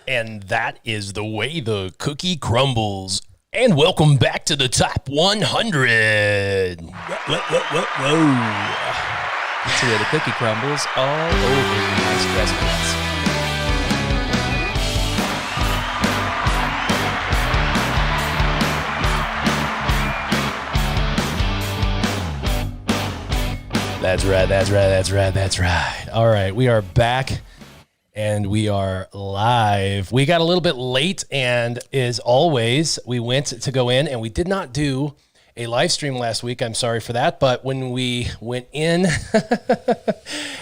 And that is the way the cookie crumbles. And welcome back to the Top 100. Whoa. That's the way the cookie crumbles all over your nice restaurants. That's right. All right, we are back. And we are live. We got a little bit late, and as always, we went to go in, and we did not do a live stream last week. I'm sorry for that, but when we went in,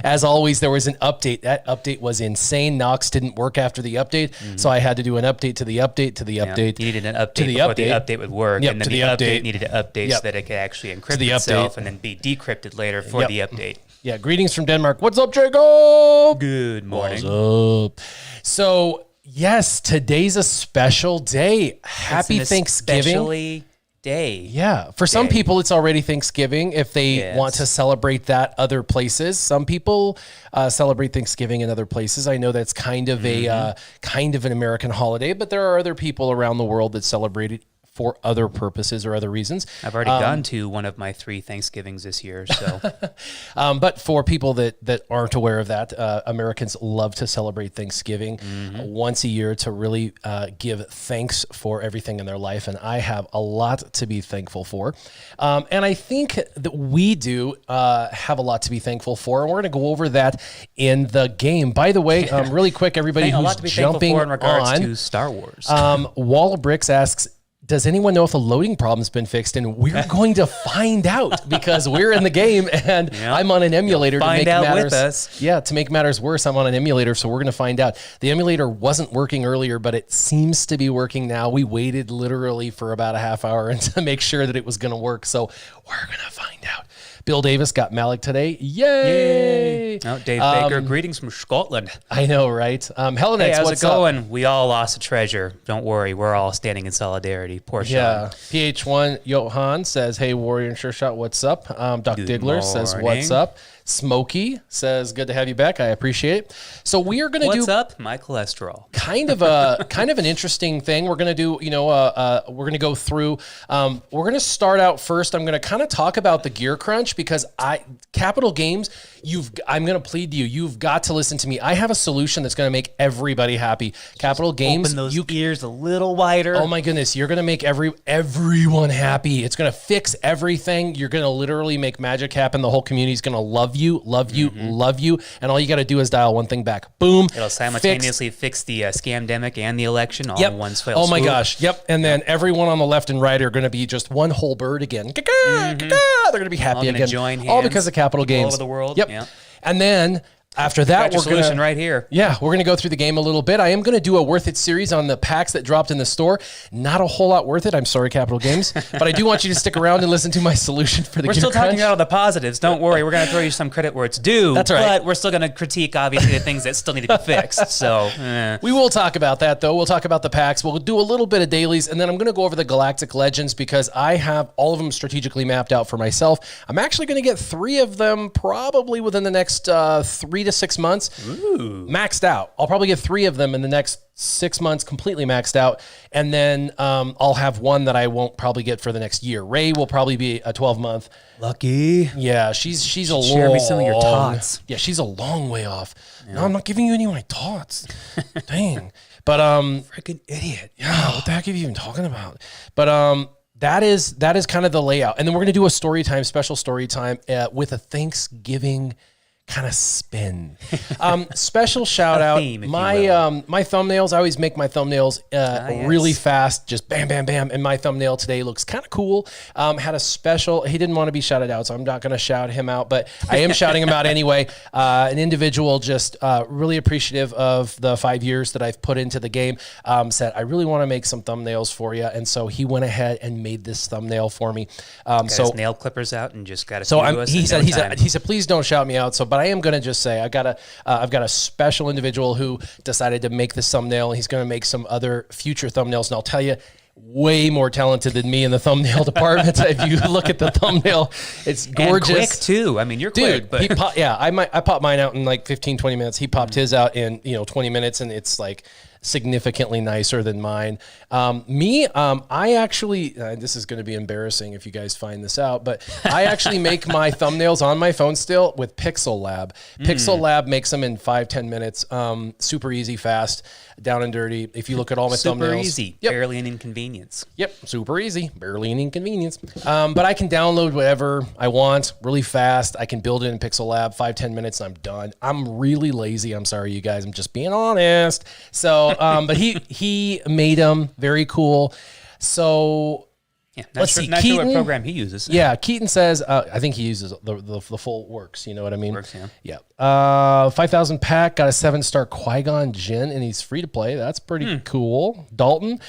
as always, there was an update. That update was insane. Nox didn't work after the update, so I had to do an update to the update to the update. You needed an update before the update would work, and then the update needed to update so that it could actually encrypt itself and then be decrypted later for the update. Yeah, greetings from Denmark. What's up, Jacob? Good morning. What's up? So, yes, today's a special day. Happy Thanksgiving. Especially day. Yeah. For some people, it's already Thanksgiving if they want to celebrate that other places. Some people celebrate Thanksgiving in other places. I know that's kind of a kind of an American holiday, but there are other people around the world that celebrate it for other purposes or other reasons. I've already gone to one of my 3 Thanksgivings this year. So, but for people that aren't aware of that, Americans love to celebrate Thanksgiving once a year to really give thanks for everything in their life. And I have a lot to be thankful for. And I think that we do have a lot to be thankful for. And we're going to go over that in the game. By the way, really quick, everybody who's jumping in regards on to Star Wars. Wall of Bricks asks, does anyone know if a loading problem's been fixed? And we're going to find out because we're in the game and I'm on an emulator to make matters. Yeah, to make matters worse, I'm on an emulator, so we're going to find out. The emulator wasn't working earlier, but it seems to be working now. We waited literally for about a half hour to make sure that it was going to work, so we're going to find out. Bill Davis got Malik today. Yay! Oh, Dave Baker, greetings from Scotland. I know, right? Helen, hey, how's what's it going? Up? We all lost a treasure. Don't worry, we're all standing in solidarity. Poor Sean. Yeah. PH1 Johan says, hey, Warrior and Sure Shot, what's up? Duck Diggler says, what's up? Smokey says, good to have you back. I appreciate it. So we are going to do... What's up? My cholesterol. Kind of an interesting thing. We're going to do, we're going to go through, we're going to start out first. I'm going to kind of talk about the gear crunch because Capital Games, I'm going to plead to you. You've got to listen to me. I have a solution that's going to make everybody happy. Capital Games. Open those ears a little wider. Oh my goodness. You're going to make everyone happy. It's going to fix everything. You're going to literally make magic happen. The whole community is going to love you. And all you got to do is dial one thing back. Boom. It'll simultaneously fix the scamdemic and the election all in one fell swoop. Oh my gosh. Yep. And then everyone on the left and right are going to be just one whole bird again. They're going to be happy again. Join hands all because of Capital Games. All over the world. Yep. And then after that, we're going to right here. Yeah, we're going to go through the game a little bit. I am going to do a Worth It series on the packs that dropped in the store. Not a whole lot worth it. I'm sorry, Capital Games. But I do want you to stick around and listen to my solution for the We're still talking about all the positives. Don't worry. We're going to throw you some credit where it's due. That's right. But we're still going to critique, obviously, the things that still need to be fixed. So we will talk about that, though. We'll talk about the packs. We'll do a little bit of dailies. And then I'm going to go over the Galactic Legends because I have all of them strategically mapped out for myself. I'm actually going to get 3 of them probably within the next 3 to 6 months. Ooh. Maxed out. I'll probably get 3 of them in the next 6 months completely maxed out. And then I'll have 1 that I won't probably get for the next year. Ray will probably be a 12-month. Lucky. Yeah, she's a long... Share me some of your thoughts. Yeah, she's a long way off. Yeah. No, I'm not giving you any of my thoughts. Dang. But... Freaking idiot. Yeah, what the heck are you even talking about? But... That is kind of the layout. And then we're going to do a story time, special story time with a Thanksgiving kind of spin. Special shout out. My thumbnails, I always make my thumbnails really fast, just bam, bam, bam. And my thumbnail today looks kind of cool. Had a special, he didn't want to be shouted out, so I'm not going to shout him out, but I am shouting him out anyway. An individual just really appreciative of the 5 years that I've put into the game, said, I really want to make some thumbnails for you. And so he went ahead and made this thumbnail for me. Got his nail clippers out and just got to he said, please don't shout me out. So, but I am going to just say I've got a special individual who decided to make this thumbnail, and he's going to make some other future thumbnails. And I'll tell you, way more talented than me in the thumbnail department. If you look at the thumbnail, it's gorgeous. And quick too. I mean, you're quick. Dude, but I popped mine out in like 15, 20 minutes. He popped his out in 20 minutes, and it's like significantly nicer than mine. I actually, this is going to be embarrassing if you guys find this out, but I actually make my thumbnails on my phone still with Pixel Lab. Pixel Lab makes them in 5-10 minutes. Super easy, fast, down and dirty. If you look at all my thumbnails. Super easy, barely an inconvenience. Yep, super easy, barely an inconvenience. But I can download whatever I want really fast. I can build it in Pixel Lab, 5-10 minutes, and I'm done. I'm really lazy. I'm sorry, you guys. I'm just being honest. So, but he made them very cool. So yeah, not sure what program he uses. Yeah, Keaton says, I think he uses the full works. You know what I mean? Works, yeah. Yeah. 5,000 pack, got a 7-star Qui-Gon Jinn, and he's free to play. That's pretty cool. Dalton,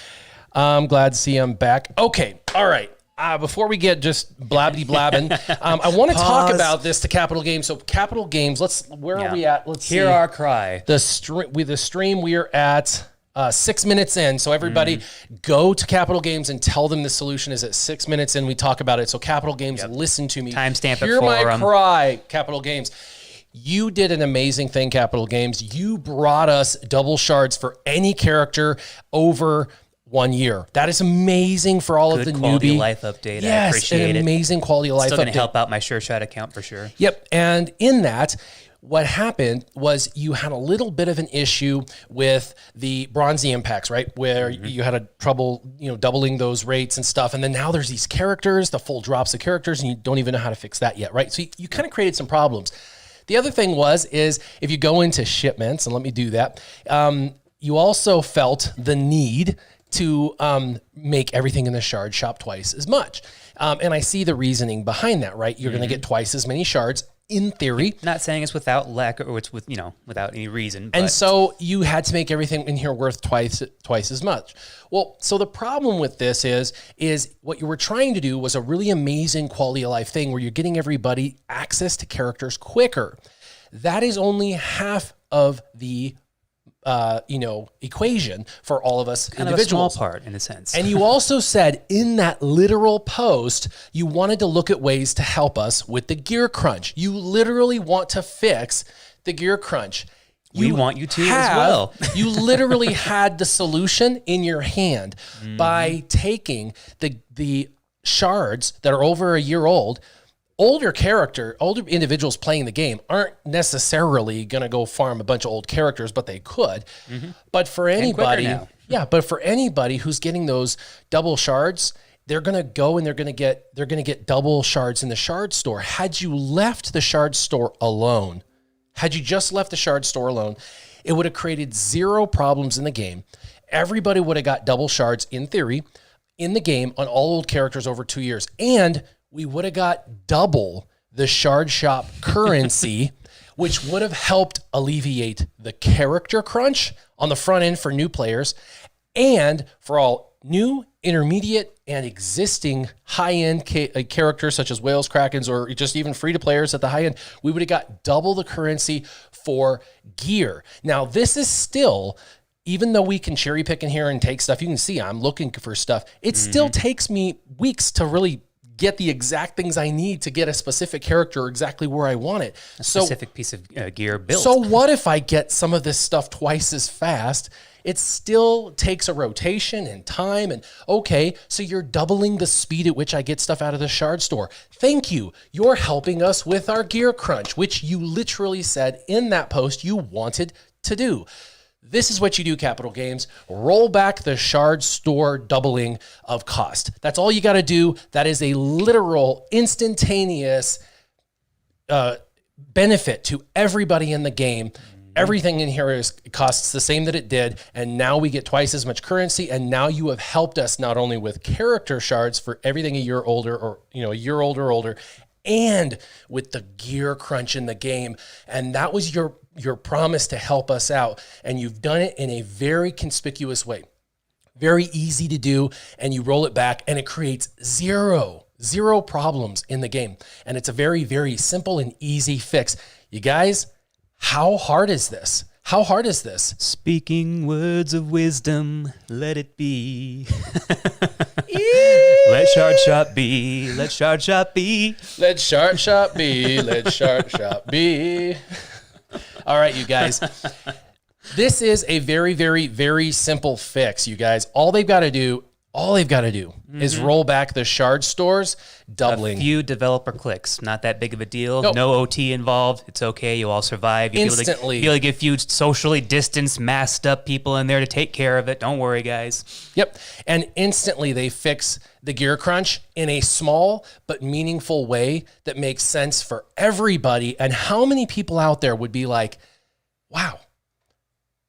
I'm glad to see him back. Okay, all right. Before we get just blabbity blabbing, I want to talk about this to Capital Games. So Capital Games, where are we at? Let's hear our cry. The stream we are at 6 minutes in. So everybody go to Capital Games and tell them the solution is at 6 minutes in. We talk about it. So Capital Games, listen to me. Timestamp it for them. Hear my cry, Capital Games. You did an amazing thing, Capital Games. You brought us double shards for any character over 1 year. That is amazing for all of the quality of life update. Yes, I appreciate an amazing quality of life update. Still going update. to help out my SureShot account for sure. Yep, and in that, what happened was you had a little bit of an issue with the bronzy impacts, right? Where you had a trouble, doubling those rates and stuff. And then now there's these characters, the full drops of characters, and you don't even know how to fix that yet, right? So you kind of created some problems. The other thing is if you go into shipments, and let me do that, you also felt the need to make everything in the shard shop twice as much. And I see the reasoning behind that, right? You're going to get twice as many shards in theory. Not saying it's without lack or it's without any reason. And so you had to make everything in here worth twice as much. Well, so the problem with this is what you were trying to do was a really amazing quality of life thing where you're getting everybody access to characters quicker. That is only half of the equation for all of us kind individuals. Of a small part in a sense. And you also said in that literal post, you wanted to look at ways to help us with the gear crunch. You literally want to fix the gear crunch. We want you to as well. You literally had the solution in your hand by taking the shards that are over a year old. Older individuals playing the game aren't necessarily going to go farm a bunch of old characters, but they could. But for anybody, who's getting those double shards, they're going to go and they're going to get double shards in the shard store. Had you left the shard store alone, had you just left the shard store alone, it would have created zero problems in the game. Everybody would have got double shards in theory in the game on all old characters over 2 years. And we would have got double the shard shop currency, which would have helped alleviate the character crunch on the front end for new players. And for all new, intermediate, and existing high-end characters such as whales, krakens, or just even free-to-players at the high end, we would have got double the currency for gear. Now, this is still... Even though we can cherry pick in here and take stuff, you can see I'm looking for stuff. It still takes me weeks to really get the exact things I need to get a specific character exactly where I want it. A specific piece of gear built. So what if I get some of this stuff twice as fast? It still takes a rotation and time. And okay, so you're doubling the speed at which I get stuff out of the shard store. Thank you. You're helping us with our gear crunch, which you literally said in that post you wanted to do. This is what you do, Capital Games. Roll back the shard store doubling of cost. That's all you got to do. That is a literal, instantaneous benefit to everybody in the game. Everything in here costs the same that it did, and now we get twice as much currency, and now you have helped us not only with character shards for everything a year older or a year older, and with the gear crunch in the game. And that was your promise to help us out. And you've done it in a very conspicuous way. Very easy to do. And you roll it back and it creates zero problems in the game. And it's a very, very simple and easy fix. You guys, how hard is this? How hard is this? Speaking words of wisdom, let it be. Let shard shop be. Let shard shop be. Let shard shop be. Let shard shop be. All right, you guys. This is a very, very, very simple fix, you guys. All they've got to do is roll back the shard stores, doubling. A few developer clicks, not that big of a deal. Nope. No OT involved. It's okay. You all survive. Instantly. You'll get a few socially distanced, masked up people in there to take care of it. Don't worry, guys. Yep. And instantly they fix the gear crunch in a small but meaningful way that makes sense for everybody. And how many people out there would be like, wow,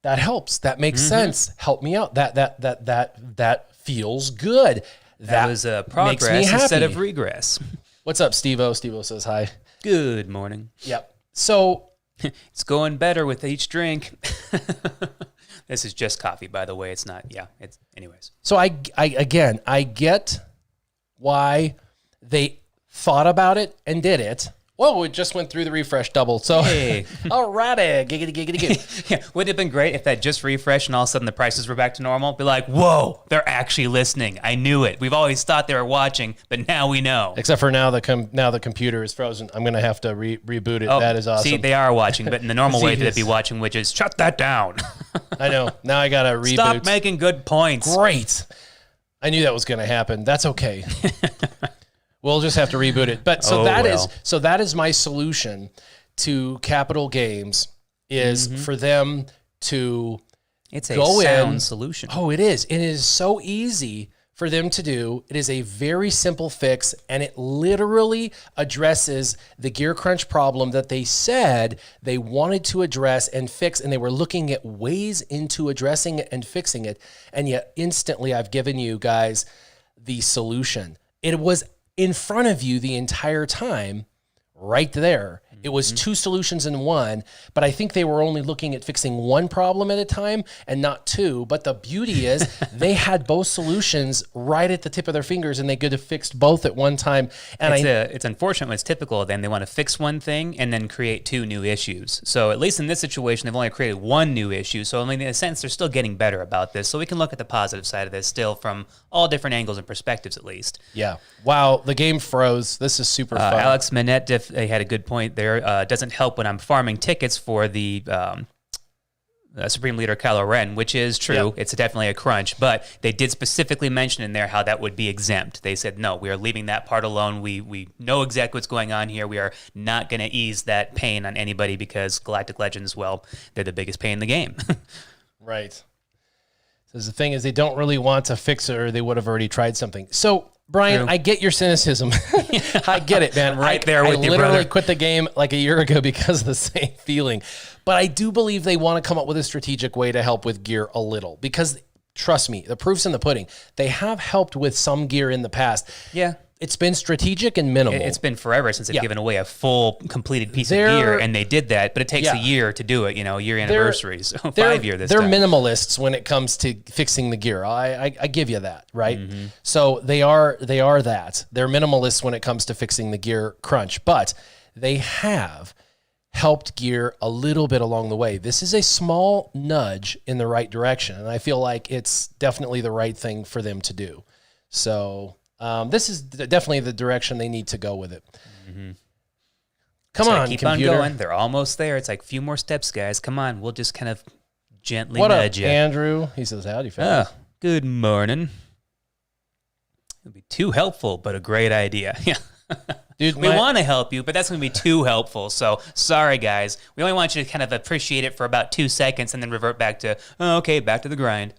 that helps. That makes sense. Help me out. That feels good. That was progress instead of regress. What's up, Steve-O? Steve-O says hi. Good morning. Yep. So it's going better with each drink. This is just coffee, by the way. It's not. Yeah. It's anyways. So I get why they thought about it and did it. Whoa, it just went through the refresh double. So, hey. Alrighty, giggity. Yeah, wouldn't it have been great if that just refreshed and all of a sudden the prices were back to normal? Be like, whoa, they're actually listening. I knew it. We've always thought they were watching, but now we know. Except for now the computer is frozen. I'm going to have to reboot it. That is awesome. See, they are watching, but in the normal way they'd be watching, which is shut that down. I know. Now I got to reboot. Stop making good points. Great. I knew that was going to happen. That's okay. We'll just have to reboot it. But that is my solution to Capital Games is for them to It's a sound solution. Oh, it is. It is so easy for them to do. It is a very simple fix, and it literally addresses the gear crunch problem that they said they wanted to address and fix, and they were looking at ways into addressing it and fixing it, and yet instantly I've given you guys the solution. It was in front of you the entire time, right there. It was two solutions in one, but I think they were only looking at fixing one problem at a time and not two. But the beauty is they had both solutions right at the tip of their fingers, and they could have fixed both at one time. And it's unfortunate when it's typical of them. They want to fix one thing and then create two new issues. So at least in this situation, they've only created one new issue. So I mean, in a sense, they're still getting better about this. So we can look at the positive side of this still from all different angles and perspectives, at least. Yeah. Wow. The game froze. This is super fun. Alex Manette, they had a good point there. Doesn't help when I'm farming tickets for the Supreme Leader Kylo Ren, which is true. Yep. It's definitely a crunch, but they did specifically mention in there how that would be exempt. They said, no, we are leaving that part alone. We know exactly what's going on here. We are not going to ease that pain on anybody because Galactic Legends, well, they're the biggest pain in the game. Right. So the thing is, they don't really want to fix it, or they would have already tried something. So, Brian, true. I get your cynicism. I get it, man. Right there with you, brother. I literally quit the game like a year ago because of the same feeling. But I do believe they want to come up with a strategic way to help with gear a little. Because, trust me, the proof's in the pudding. They have helped with some gear in the past. Yeah. It's been strategic and minimal. It's been forever since they've given away a full, completed piece of gear, and they did that. But it takes a year to do it, a year anniversary. So 5 year this time. They're minimalists when it comes to fixing the gear. I give you that, right? Mm-hmm. So they are that. They're minimalists when it comes to fixing the gear crunch. But they have helped gear a little bit along the way. This is a small nudge in the right direction, and I feel like it's definitely the right thing for them to do. So this is definitely the direction they need to go with it. Mm-hmm. Come on, keep computer. on going. They're almost there. It's like a few more steps, guys. Come on. We'll just kind of gently nudge up, you. Andrew? He says, howdy, fellas. Good morning. It would be too helpful, but a great idea. Yeah. Dude, we want to help you, but that's going to be too helpful. So sorry, guys. We only want you to kind of appreciate it for about 2 seconds and then revert back to, back to the grind.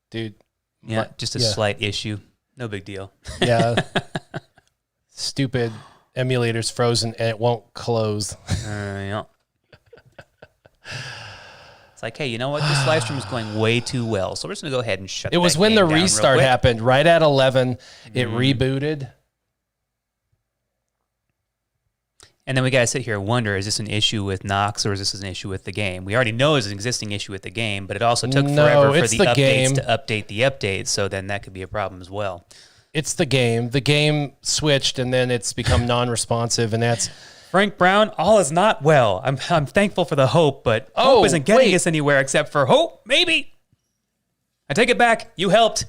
Dude. Yeah, just a slight issue. No big deal. Yeah. Stupid emulator's frozen and it won't close. Yeah. It's like, hey, you know what? This live stream is going way too well, so we're just going to go ahead and shut it down. It was when the restart happened, right at 11. It rebooted. And then we got to sit here and wonder, is this an issue with Nox or is this an issue with the game? We already know it's an existing issue with the game, but it also took forever for the updates to update the updates, so then that could be a problem as well. It's the game. The game switched, and then it's become non-responsive, and that's... Frank Brown, all is not well. I'm thankful for the hope, but hope isn't getting us anywhere except for hope, maybe. I take it back. You helped.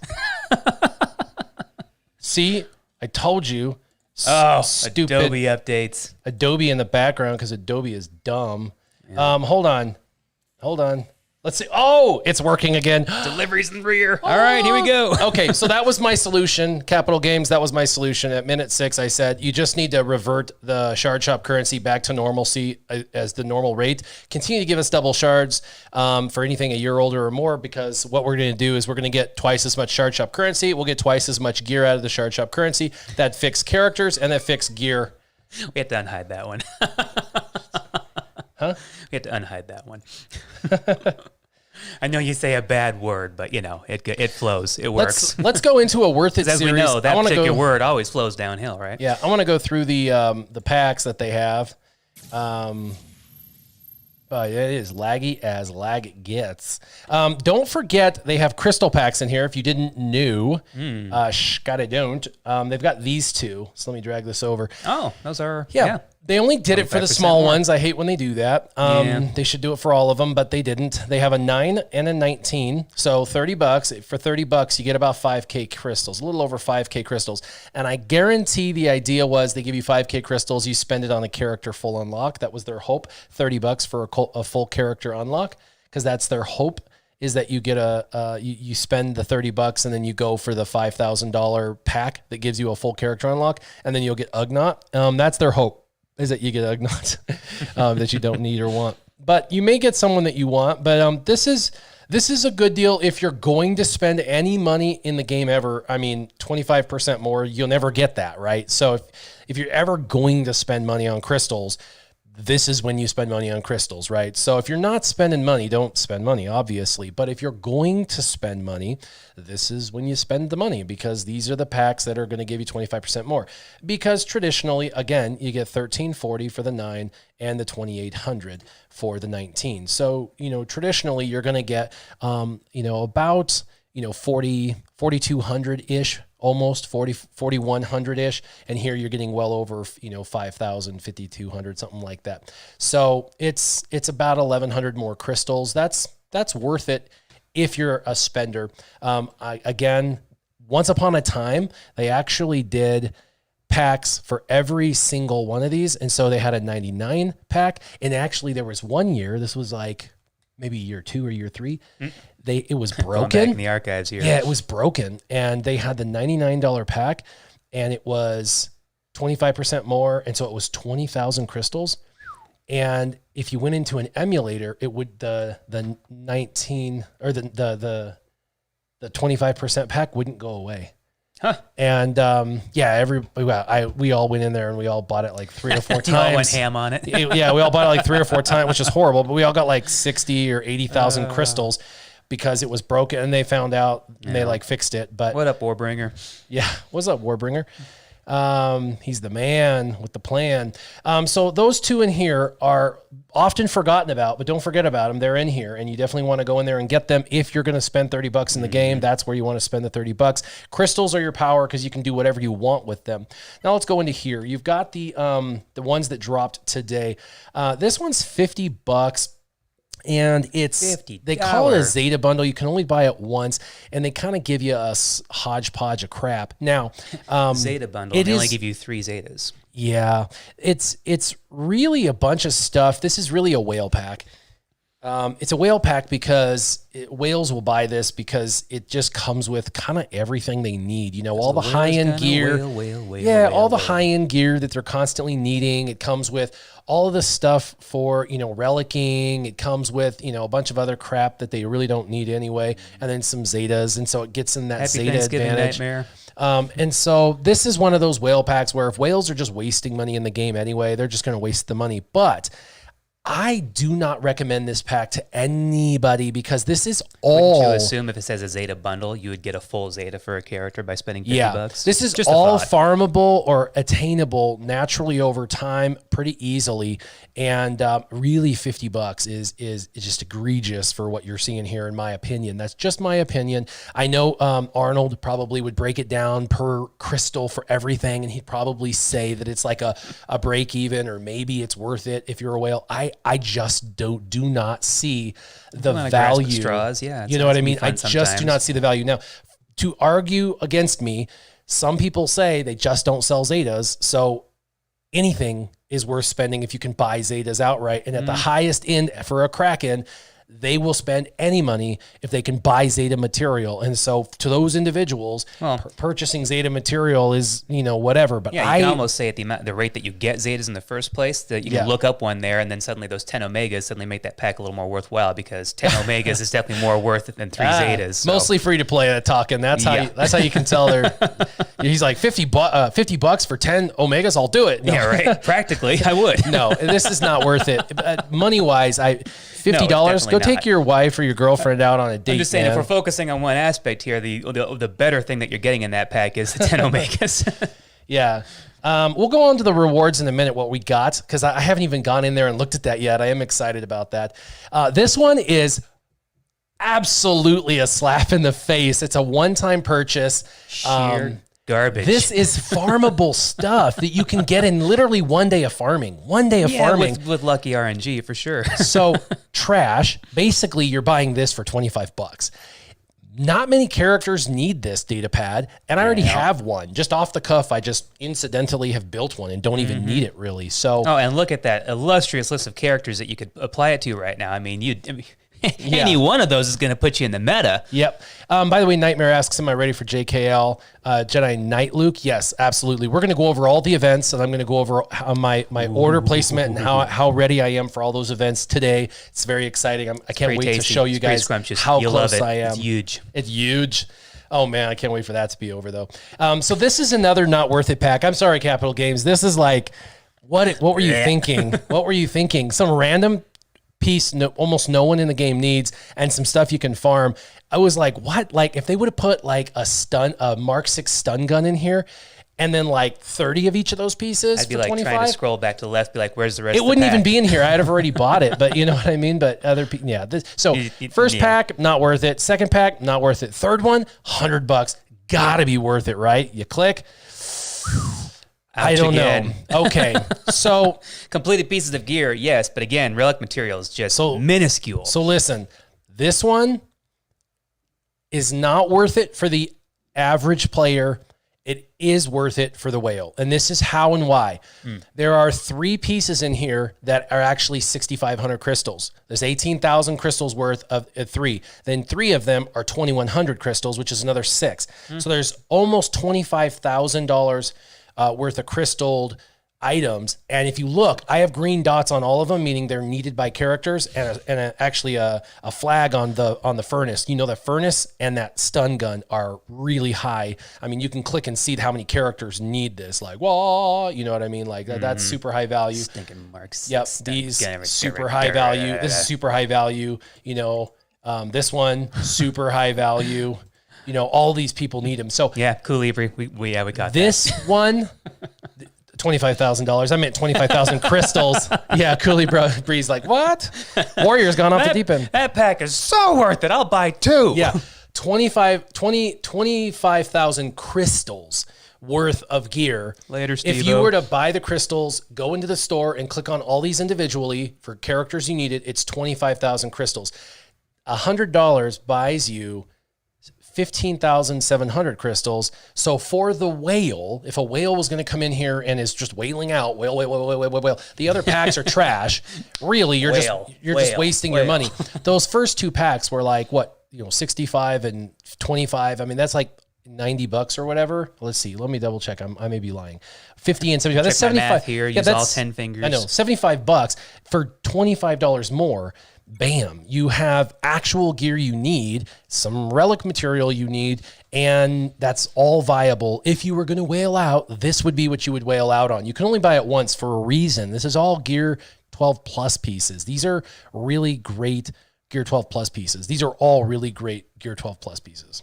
See, I told you. Stupid. Adobe updates. Adobe in the background because Adobe is dumb. Hold on. Let's see. Oh, it's working again. Deliveries in the rear. All right, here we go. Okay, so that was my solution. Capital Games, that was my solution. At minute 6, I said, you just need to revert the shard shop currency back to normalcy as the normal rate. Continue to give us double shards for anything a year older or more, because what we're going to do is we're going to get twice as much shard shop currency. We'll get twice as much gear out of the shard shop currency. That fixed characters and that fixed gear. We have to unhide that one. Huh? We have to unhide that one. I know you say a bad word, but it flows. It works. Let's go into a worth it as series. We know, that particular word always flows downhill, right? Yeah, I want to go through the packs that they have. It is laggy as lag gets. Don't forget they have crystal packs in here. If you didn't know, gotta don't. They've got these two. So let me drag this over. Oh, those are They only did it for the small ones. I hate when they do that. They should do it for all of them, but they didn't. They have a 9 and a 19. So $30. For $30, you get about 5K crystals, a little over 5K crystals. And I guarantee the idea was they give you 5K crystals. You spend it on a character full unlock. That was their hope. $30 for a full character unlock, because that's their hope, is that you get you spend the $30 and then you go for the $5,000 pack that gives you a full character unlock, and then you'll get Ugnaught. That's their hope, is that you get Ugnaught that you don't need or want. But you may get someone that you want. But this is a good deal if you're going to spend any money in the game ever. I mean, 25% more, you'll never get that, right? So if you're ever going to spend money on crystals, this is when you spend money on crystals, right? So if you're not spending money, don't spend money, obviously. But if you're going to spend money, this is when you spend the money, because these are the packs that are going to give you 25% more. Because traditionally, again, you get $1340 for the 9 and the $2800 for the 19. So, traditionally you're going to get, about, 4,200-ish, almost 4,100-ish. And here you're getting well over, 5,000, 5,200, something like that. So it's about 1,100 more crystals. That's worth it if you're a spender. Again, once upon a time, they actually did packs for every single one of these. And so they had a 99 pack. And actually there was one year, this was like maybe year 2 or year 3, it was broken. Going back in the archives here. Yeah, it was broken. And they had the $99 pack, and it was 25% more. And so it was 20,000 crystals. And if you went into an emulator, it would, the 19 or the 25% pack wouldn't go away. Huh. And we all went in there and we all bought it like 3 or 4 times. You all went ham on it. Yeah, we all bought it like 3 or 4 times, which is horrible. But we all got like 60 or 80,000 crystals because it was broken, and they found out and they like fixed it. But what up, Warbringer? Yeah, what's up, Warbringer? He's the man with the plan. So those two in here are often forgotten about, but don't forget about them. They're in here, and you definitely want to go in there and get them. If you're going to spend $30 in the game, that's where you want to spend the $30. Crystals are your power, because you can do whatever you want with them. Now let's go into here. You've got the ones that dropped today. This one's $50. And they call it a Zeta Bundle. You can only buy it once, and they kind of give you a hodgepodge of crap. Now, Zeta Bundle, they only give you 3 Zetas. Yeah, it's really a bunch of stuff. This is really a whale pack. It's a whale pack because whales will buy this because it just comes with kind of everything they need. All the high-end gear. All the high-end gear that they're constantly needing. It comes with all of the stuff for, relicking. It comes with, a bunch of other crap that they really don't need anyway. And then some Zetas. And so it gets in that Happy Zeta Thanksgiving advantage. Nightmare. And so this is one of those whale packs where if whales are just wasting money in the game anyway, they're just going to waste the money. But I do not recommend this pack to anybody, because this is all... Wouldn't you assume if it says a Zeta Bundle, you would get a full Zeta for a character by spending $50? This is just all farmable or attainable naturally over time pretty easily. And really $50 is just egregious for what you're seeing here, in my opinion. That's just my opinion. I know Arnold probably would break it down per crystal for everything, and he'd probably say that it's like a break even, or maybe it's worth it if you're a whale. I just do not see the value. Straws, yeah. You know what I mean? I just do not see the value. Now, to argue against me, some people say they just don't sell Zetas, so anything is worth spending if you can buy Zetas outright. And at the highest end for a Kraken, they will spend any money if they can buy Zeta material. And so to those individuals, purchasing Zeta material is, whatever. But yeah, you can almost say at the rate that you get Zetas in the first place, that you can look up one there, and then suddenly those 10 Omegas suddenly make that pack a little more worthwhile, because 10 Omegas is definitely more worth it than 3 Zetas. So. Mostly free to play talking. That's how you can tell they're. He's like $50 for 10 Omegas. I'll do it. No. Yeah, right. Practically, I would. No, this is not worth it. Money wise, $50. Go take your wife or your girlfriend out on a date. I'm just saying, if we're focusing on one aspect here, the better thing that you're getting in that pack is the 10 Omegas. Yeah. We'll go on to the rewards in a minute, what we got, because I haven't even gone in there and looked at that yet. I am excited about that. This one is absolutely a slap in the face. It's a one-time purchase. Sheer garbage. This is farmable stuff that you can get in literally one day of farming. One day of farming. With lucky RNG for sure. So trash. Basically, you're buying this for $25. Not many characters need this data pad, and I already have one. Just off the cuff, I just incidentally have built one and don't even need it really. So, and look at that illustrious list of characters that you could apply it to right now. I mean, any one of those is going to put you in the meta. Yep. By the way, Nightmare asks, am I ready for JKL Jedi Knight Luke? Yes, absolutely. We're going to go over all the events, and I'm going to go over my order placement and how ready I am for all those events today. It's very exciting. I can't wait to show you guys how close I am. It's huge. It's huge. Oh, man, I can't wait for that to be over, though. So this is another not worth it pack. I'm sorry, Capital Games. This is like, what were you thinking? What were you thinking? Some random piece almost no one in the game needs, and some stuff you can farm. I was like, what? Like, if they would have put like a Mark 6 stun gun in here, and then like 30 of each of those pieces, I'd be for like 25? trying to scroll back to the left, be like, where's the rest of the It wouldn't pack? even be in here. I'd have already bought it, but you know what I mean? But other people, yeah. First pack, not worth it. Second pack, not worth it. Third one, $100. Gotta be worth it, right? You click. I don't know. Okay, so completed pieces of gear, yes, but again, relic material is just minuscule. So listen, this one is not worth it for the average player. It is worth it for the whale, and this is how and why. There are 3 pieces in here that are actually 6,500 crystals. There's 18,000 crystals worth of 3. Then 3 of them are 2,100 crystals, which is another 6. So there's almost $25,000 worth of crystalled items. And if you look, I have green dots on all of them, meaning they're needed by characters, and actually a flag on the furnace. You know, the furnace and that stun gun are really high. I mean, you can click and see how many characters need this. Like, whoa, you know what I mean? Like that's super high value. Stinking marks. Yep, these super high value. This is super high value. You know, this one super high value. You know, all these people need them. So yeah, Coolibri, we got this one. $25,000. I meant 25,000 crystals. Yeah, Coolibre's like, what? Warrior's gone off the deep end. That pack is so worth it. I'll buy 2. Yeah, 25,000 crystals worth of gear. Later, Steve-o. If you were to buy the crystals, go into the store and click on all these individually for characters you needed, it's 25,000 crystals. $100 buys you 15,700 crystals. So for the whale, if a whale was going to come in here and is just whaling out, whale, the other packs are trash. Really, you're just wasting your money. Those first 2 packs were like, what, 65 and 25. I mean, that's like $90 or whatever. Let's see. Let me double check. I may be lying. 50 and 75. That's 75 here. Use all 10 fingers. I know. $75 for $25 more. Bam, you have actual gear you need, some relic material you need, and that's all viable. If you were going to whale out, this would be what you would whale out on. You can only buy it once for a reason. This is all Gear 12 Plus pieces. These are really great Gear 12 Plus pieces. These are all really great Gear 12 Plus pieces.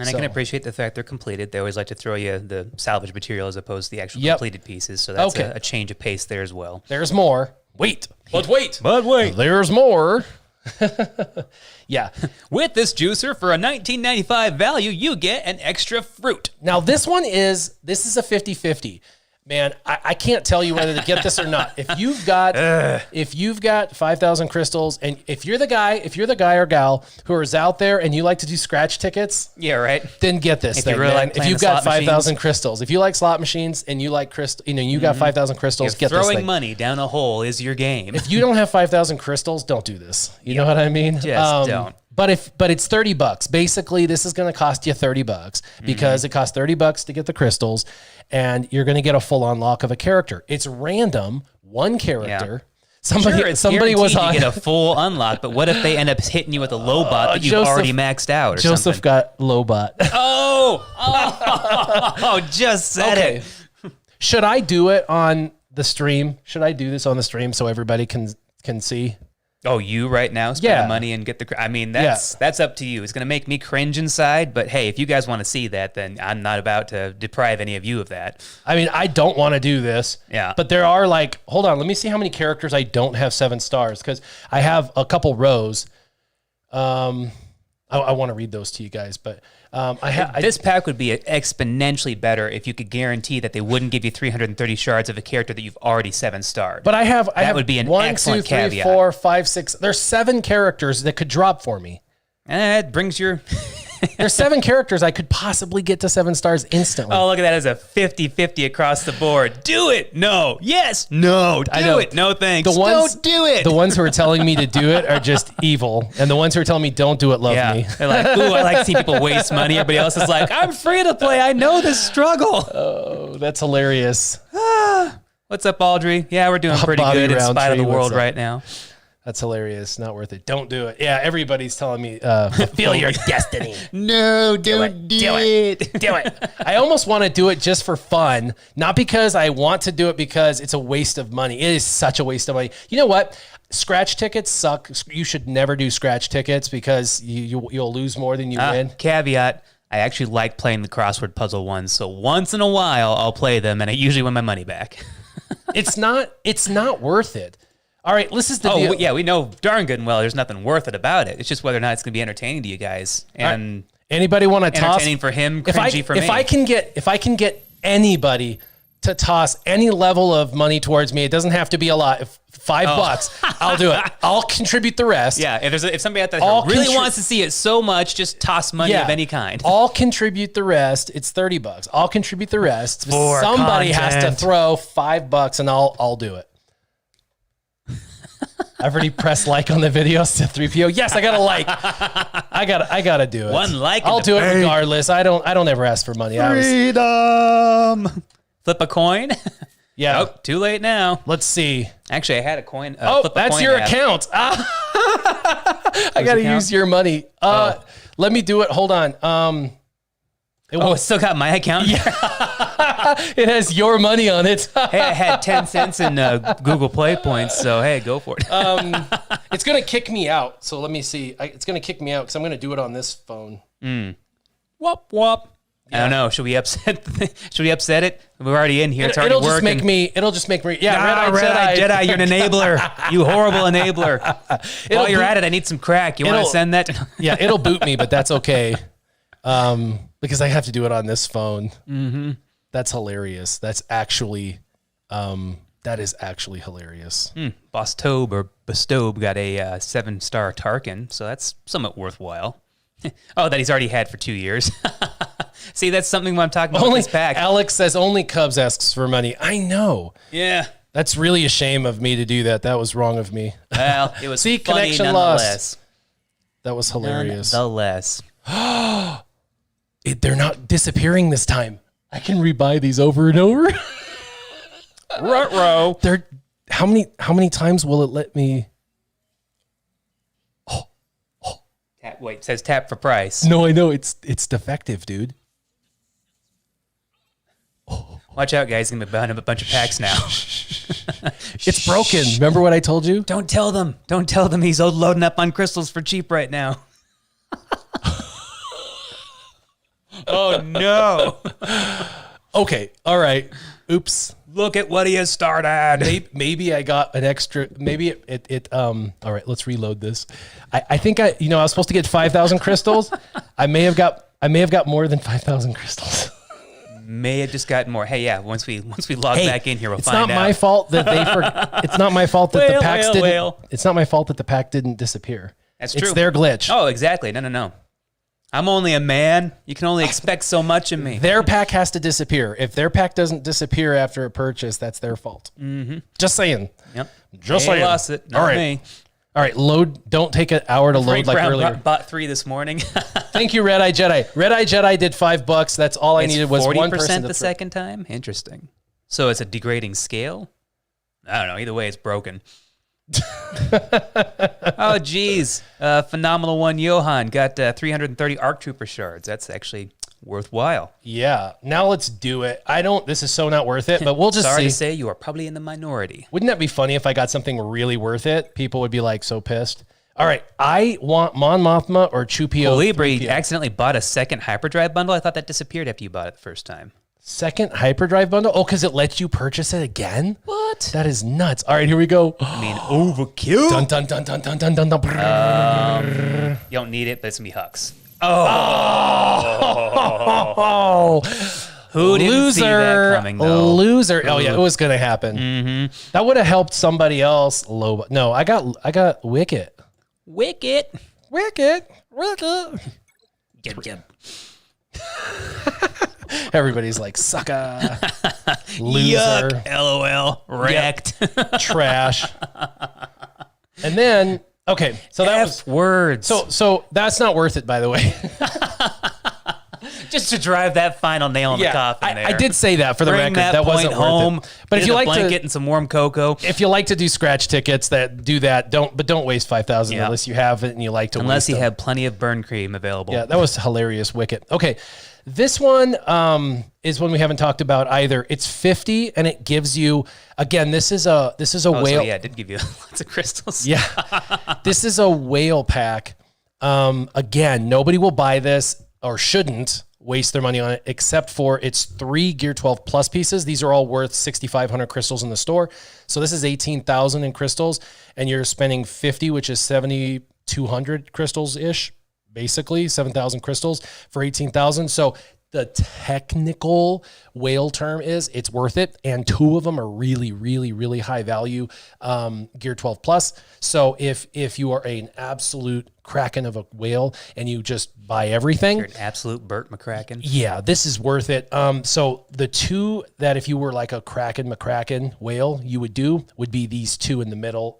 And I can appreciate the fact they're completed. They always like to throw you the salvage material as opposed to the actual completed pieces. So that's a change of pace there as well. There's more. Wait. There's more. Yeah. With this juicer for a $19.95 value, you get an extra fruit. Now this is a 50-50. Man, I can't tell you whether to get this or not. If you've got 5,000 crystals, and if you're the guy or gal who is out there and you like to do scratch tickets, Yeah, right. then get this If thing. you really Man. like If playing you've the got slot 5,000 crystals, if you like slot machines and you like crystal, you got 5,000 crystals, get this Throwing thing. money down a hole is your game. If you don't have 5,000 crystals, don't do this. You know what I mean? Just don't. But it's $30. Basically, this is going to cost you $30 because it costs $30 to get the crystals, and you're going to get a full unlock of a character. It's random, one character. Sure, Somebody was on. You get a full unlock, but what if they end up hitting you with a low bot that you've already maxed out? Or Joseph something? got low bot. Just said it. Should I do it on the stream? Should I do this on the stream so everybody can see? Oh, you right now spend the money and get the. I mean, that's up to you. It's gonna make me cringe inside, but hey, if you guys want to see that, then I'm not about to deprive any of you of that. I mean, I don't want to do this. Yeah. But there are hold on, let me see how many characters I don't have 7 stars because I have a couple rows. I want to read those to you guys, but this pack would be exponentially better if you could guarantee that they wouldn't give you 330 shards of a character that you've already 7-starred. But I have would be an 1, 2, excellent 3, caveat. 4, 5, 6. There's 7 characters that could drop for me. It brings your. There's 7 characters I could possibly get to 7 stars instantly. Oh, look at that as a 50-50 across the board. Do it. No. Yes. No. Do it. No thanks. Don't do it. The ones who are telling me to do it are just evil. And the ones who are telling me don't do it love me. They're like, ooh, I like to see people waste money. Everybody else is like, I'm free to play. I know this struggle. Oh, that's hilarious. What's up, Audrey? Yeah, we're doing pretty Bobby good in spite of the Roundtree, world what's up? right now. That's hilarious. Not worth it. Don't do it. Yeah, everybody's telling me, fulfill your destiny. No, don't do it. Do it. I almost want to do it just for fun, not because I want to do it because it's a waste of money. It is such a waste of money. You know what? Scratch tickets suck. You should never do scratch tickets because you'll lose more than you win. Caveat. I actually like playing the crossword puzzle ones, so once in a while I'll play them, and I usually win my money back. It's not worth it. All right, this is the deal. Yeah, we know darn good and well there's nothing worth it about it. It's just whether or not it's going to be entertaining to you guys. And anybody want to toss? Entertaining for him, cringy for me. If I can get anybody to toss any level of money towards me, it doesn't have to be a lot. If $5, I'll do it. I'll contribute the rest. Yeah, if somebody out there really wants to see it so much, just toss money of any kind. I'll contribute the rest. It's $30. I'll contribute the rest. For Somebody has to content. throw $5 and I'll do it. I've already pressed like on the video. So 3PO. Yes, I got a like. I gotta do it. One like. I'll do it regardless. I don't ever ask for money. Freedom. Flip a coin. Yeah. Oh, too late now. Let's see. Actually, I had a coin. That's your account. I gotta use your money. Let me do it. Hold on. It's still got my account. It has your money on it. Hey, I had 10 cents in Google Play points, so hey, go for it. It's going to kick me out. So let me see. It's going to kick me out because I'm going to do it on this phone. Whoop, whoop. I don't know. Should we upset it? We're already in here. It's already It'll working. just make me. Yeah, Red-Eye Jedi, you're an enabler. You horrible enabler. While you're at it, I need some crack. You want to send that? Yeah, it'll boot me, but that's okay. Because I have to do it on this phone. Mm-hmm. That's hilarious. That is actually hilarious. Boss Tobe or Bestobe got a 7-star Tarkin, so that's somewhat worthwhile. That he's already had for 2 years. See, that's something I'm talking about with this pack. Alex says only Cubs asks for money. I know. Yeah. That's really a shame of me to do that. That was wrong of me. Well, it was funny connection nonetheless. Lost. That was hilarious. Nonetheless. They're not disappearing this time. I can rebuy these over and over. Ruh-roh. They're how many times will it let me? Wait, it says tap for price. No, I know it's defective, dude. Watch out, guys. He's going to be buying up a bunch of packs now. It's broken. Remember what I told you? Don't tell them. Don't tell them he's loading up on crystals for cheap right now. Oh, no. Okay. All right. Oops. Look at what he has started. Maybe I got an extra. Maybe it. All right. Let's reload this. I think I was supposed to get 5,000 crystals. I may have got more than 5,000 crystals. may have just gotten more. Hey, yeah, once we log back in here, we'll find out. It's not my fault that it's not my fault that the packs didn't. It's not my fault that the pack didn't disappear. That's true. It's their glitch. Oh, exactly. No. I'm only a man. You can only expect so much of me. Their pack has to disappear. If their pack doesn't disappear after a purchase, that's their fault. Mm-hmm. Just saying. Yep. Just they saying. Lost it. Not All right. me. All right. Load. Don't take an hour to load like Brown earlier. Bought 3 this morning. Thank you, Red Eye Jedi. Red Eye Jedi did $5. That's all I needed was 1 person. 40% the second time. Interesting. So it's a degrading scale. I don't know. Either way, it's broken. Oh, geez. Phenomenal one, Johan. Got 330 ARC Trooper shards. That's actually worthwhile. Yeah. Now let's do it. This is so not worth it, but we'll just Sorry see. to say, you are probably in the minority. Wouldn't that be funny if I got something really worth it? People would be like so pissed. All right. I want Mon Mothma or Chupio. Colibri accidentally bought a second hyperdrive bundle. I thought that disappeared after you bought it the first time. Second hyperdrive bundle? Oh, because it lets you purchase it again? What? That is nuts. All right, here we go. I mean, overkill. Dun, dun, dun, dun, dun, dun, dun, dun. You don't need it, but it's going to be Hux. Oh. Who didn't see that coming, though? Loser. Oh, yeah, it was going to happen. Mm-hmm. That would have helped somebody else. No, I got Wicket. Wicket. Get. Everybody's like, sucker, loser, Yuck, LOL, wrecked, trash. And then, okay, so that was words. So that's not worth it, by the way. Just to drive that final nail in the coffin there. I did say that for the Bring record. That wasn't home. worth it. But if you like blanket to, and some warm cocoa. if you like to do scratch tickets, don't waste 5,000 unless you have it and you like to. Unless you them. have plenty of burn cream available. Yeah, that was hilarious. Wicket. Okay, this one is one we haven't talked about either. It's 50, and it gives you again. This is a whale. So yeah, it did give you lots of crystals. Yeah, this is a whale pack. Again, nobody will buy this or shouldn't waste their money on it, except for its 3 Gear 12 Plus pieces. These are all worth 6,500 crystals in the store. So this is 18,000 in crystals, and you're spending 50, which is 7,200 crystals-ish, basically 7,000 crystals for 18,000. So the technical whale term is it's worth it, and 2 of them are really, really, really high value Gear 12 Plus. So if you are an absolute kraken of a whale and you just buy everything, You're an absolute Burt McCracken. yeah, this is worth it. So the 2 that if you were like a Kraken McCracken whale, you would be these 2 in the middle.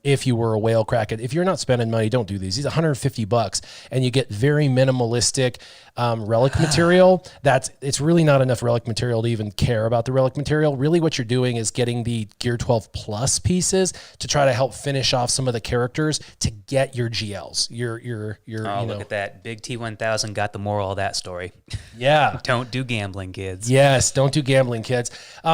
If you were a whale Kraken, if you're not spending money, don't do these. These are $150 and you get very minimalistic relic material. It's really not enough relic material to even care about the relic material. Really what you're doing is getting the Gear 12 Plus pieces to try to help finish off some of the characters to get your GLs. Look at that. Big T1000 got the moral of that story. Yeah. Don't do gambling, kids. Yes, don't do gambling, kids.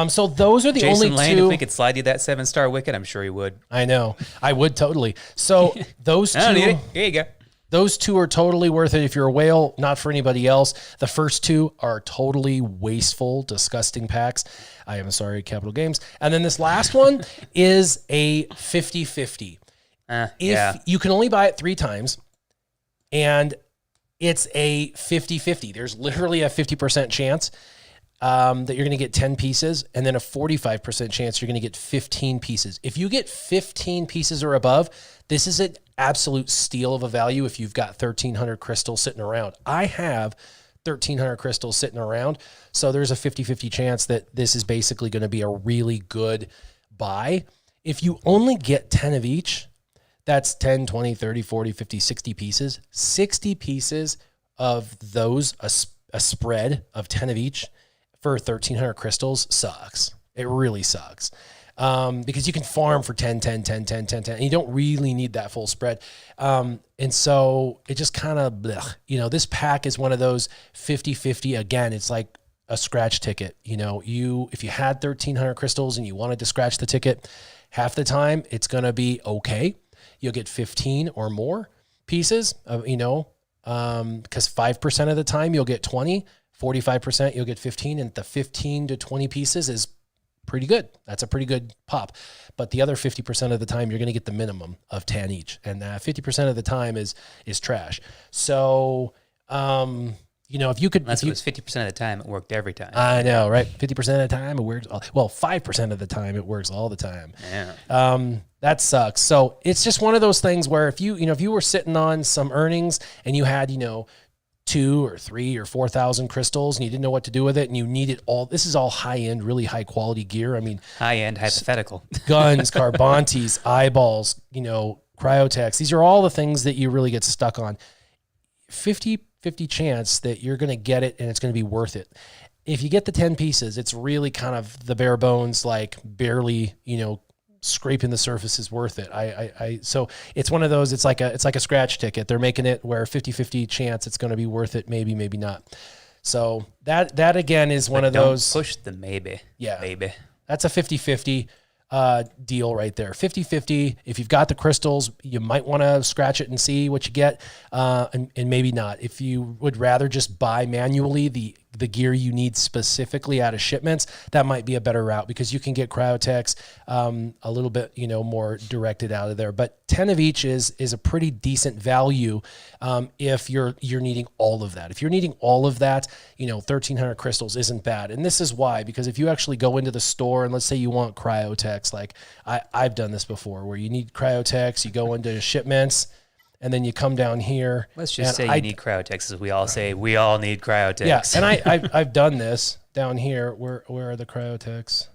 So those are the Jason only Lane, 2. if we could slide you that 7-star wicket, I'm sure he would. I know. I would totally. So those 2. I don't need it. Here you go. Those 2 are totally worth it if you're a whale, not for anybody else. The first 2 are totally wasteful, disgusting packs. I am sorry, Capital Games. And then this last one is a 50-50. If you can only buy it 3 times, and it's a 50-50. There's literally a 50% chance that you're going to get 10 pieces, and then a 45% chance you're going to get 15 pieces. If you get 15 pieces or above, this is an absolute steal of a value if you've got 1,300 crystals sitting around. I have 1,300 crystals sitting around, so there's a 50-50 chance that this is basically going to be a really good buy. If you only get 10 of each, that's 10, 20, 30, 40, 50, 60 pieces. 60 pieces of those, a spread of 10 of each for 1,300 crystals sucks. It really sucks. Because you can farm for 10, 10, 10, 10, 10, 10, and you don't really need that full spread. And so it just kind of, this pack is one of those 50-50. Again, it's like a scratch ticket. If you had 1,300 crystals and you wanted to scratch the ticket, half the time it's going to be okay. You'll get 15 or more pieces of, because 5% of the time you'll get 20, 45% you'll get 15, and the 15 to 20 pieces is pretty good. That's a pretty good pop. But the other 50% of the time you're going to get the minimum of 10 each, and 50% of the time is trash. So if you could, Unless it was 50% of the time, it worked every time. I know, right? 50% of the time it works. Well, 5% of the time it works all the time. Yeah. That sucks. So it's just one of those things where if you were sitting on some earnings and you had, 2 or 3 or 4,000 crystals and you didn't know what to do with it and you needed this is all high end, really high quality gear. I mean, high end hypothetical guns, Carbantes, eyeballs, cryotechs. These are all the things that you really get stuck on. 50-50 chance that you're going to get it and it's going to be worth it. If you get the 10 pieces, it's really kind of the bare bones, like barely, scraping the surface is worth it. So it's one of those, it's like a scratch ticket. They're making it where 50-50 chance it's going to be worth it. Maybe, maybe not. So that again is one of those. Push the maybe. Yeah. Maybe. That's a 50-50 deal right there. 50-50. If you've got the crystals, you might want to scratch it and see what you get, and maybe not. If you would rather just buy manually the gear you need specifically out of shipments, that might be a better route because you can get cryotechs a little bit more directed out of there. But 10 of each is a pretty decent value if you're needing all of that. If you're needing all of that, 1,300 crystals isn't bad. And this is why, because if you actually go into the store and let's say you want cryotechs, like I've done this before where you need cryotechs, you go into shipments, and then you come down here. Let's just say you need cryotechs, as we all say. We all need cryotechs. Yeah, and I've done this down here. Where are the cryotechs?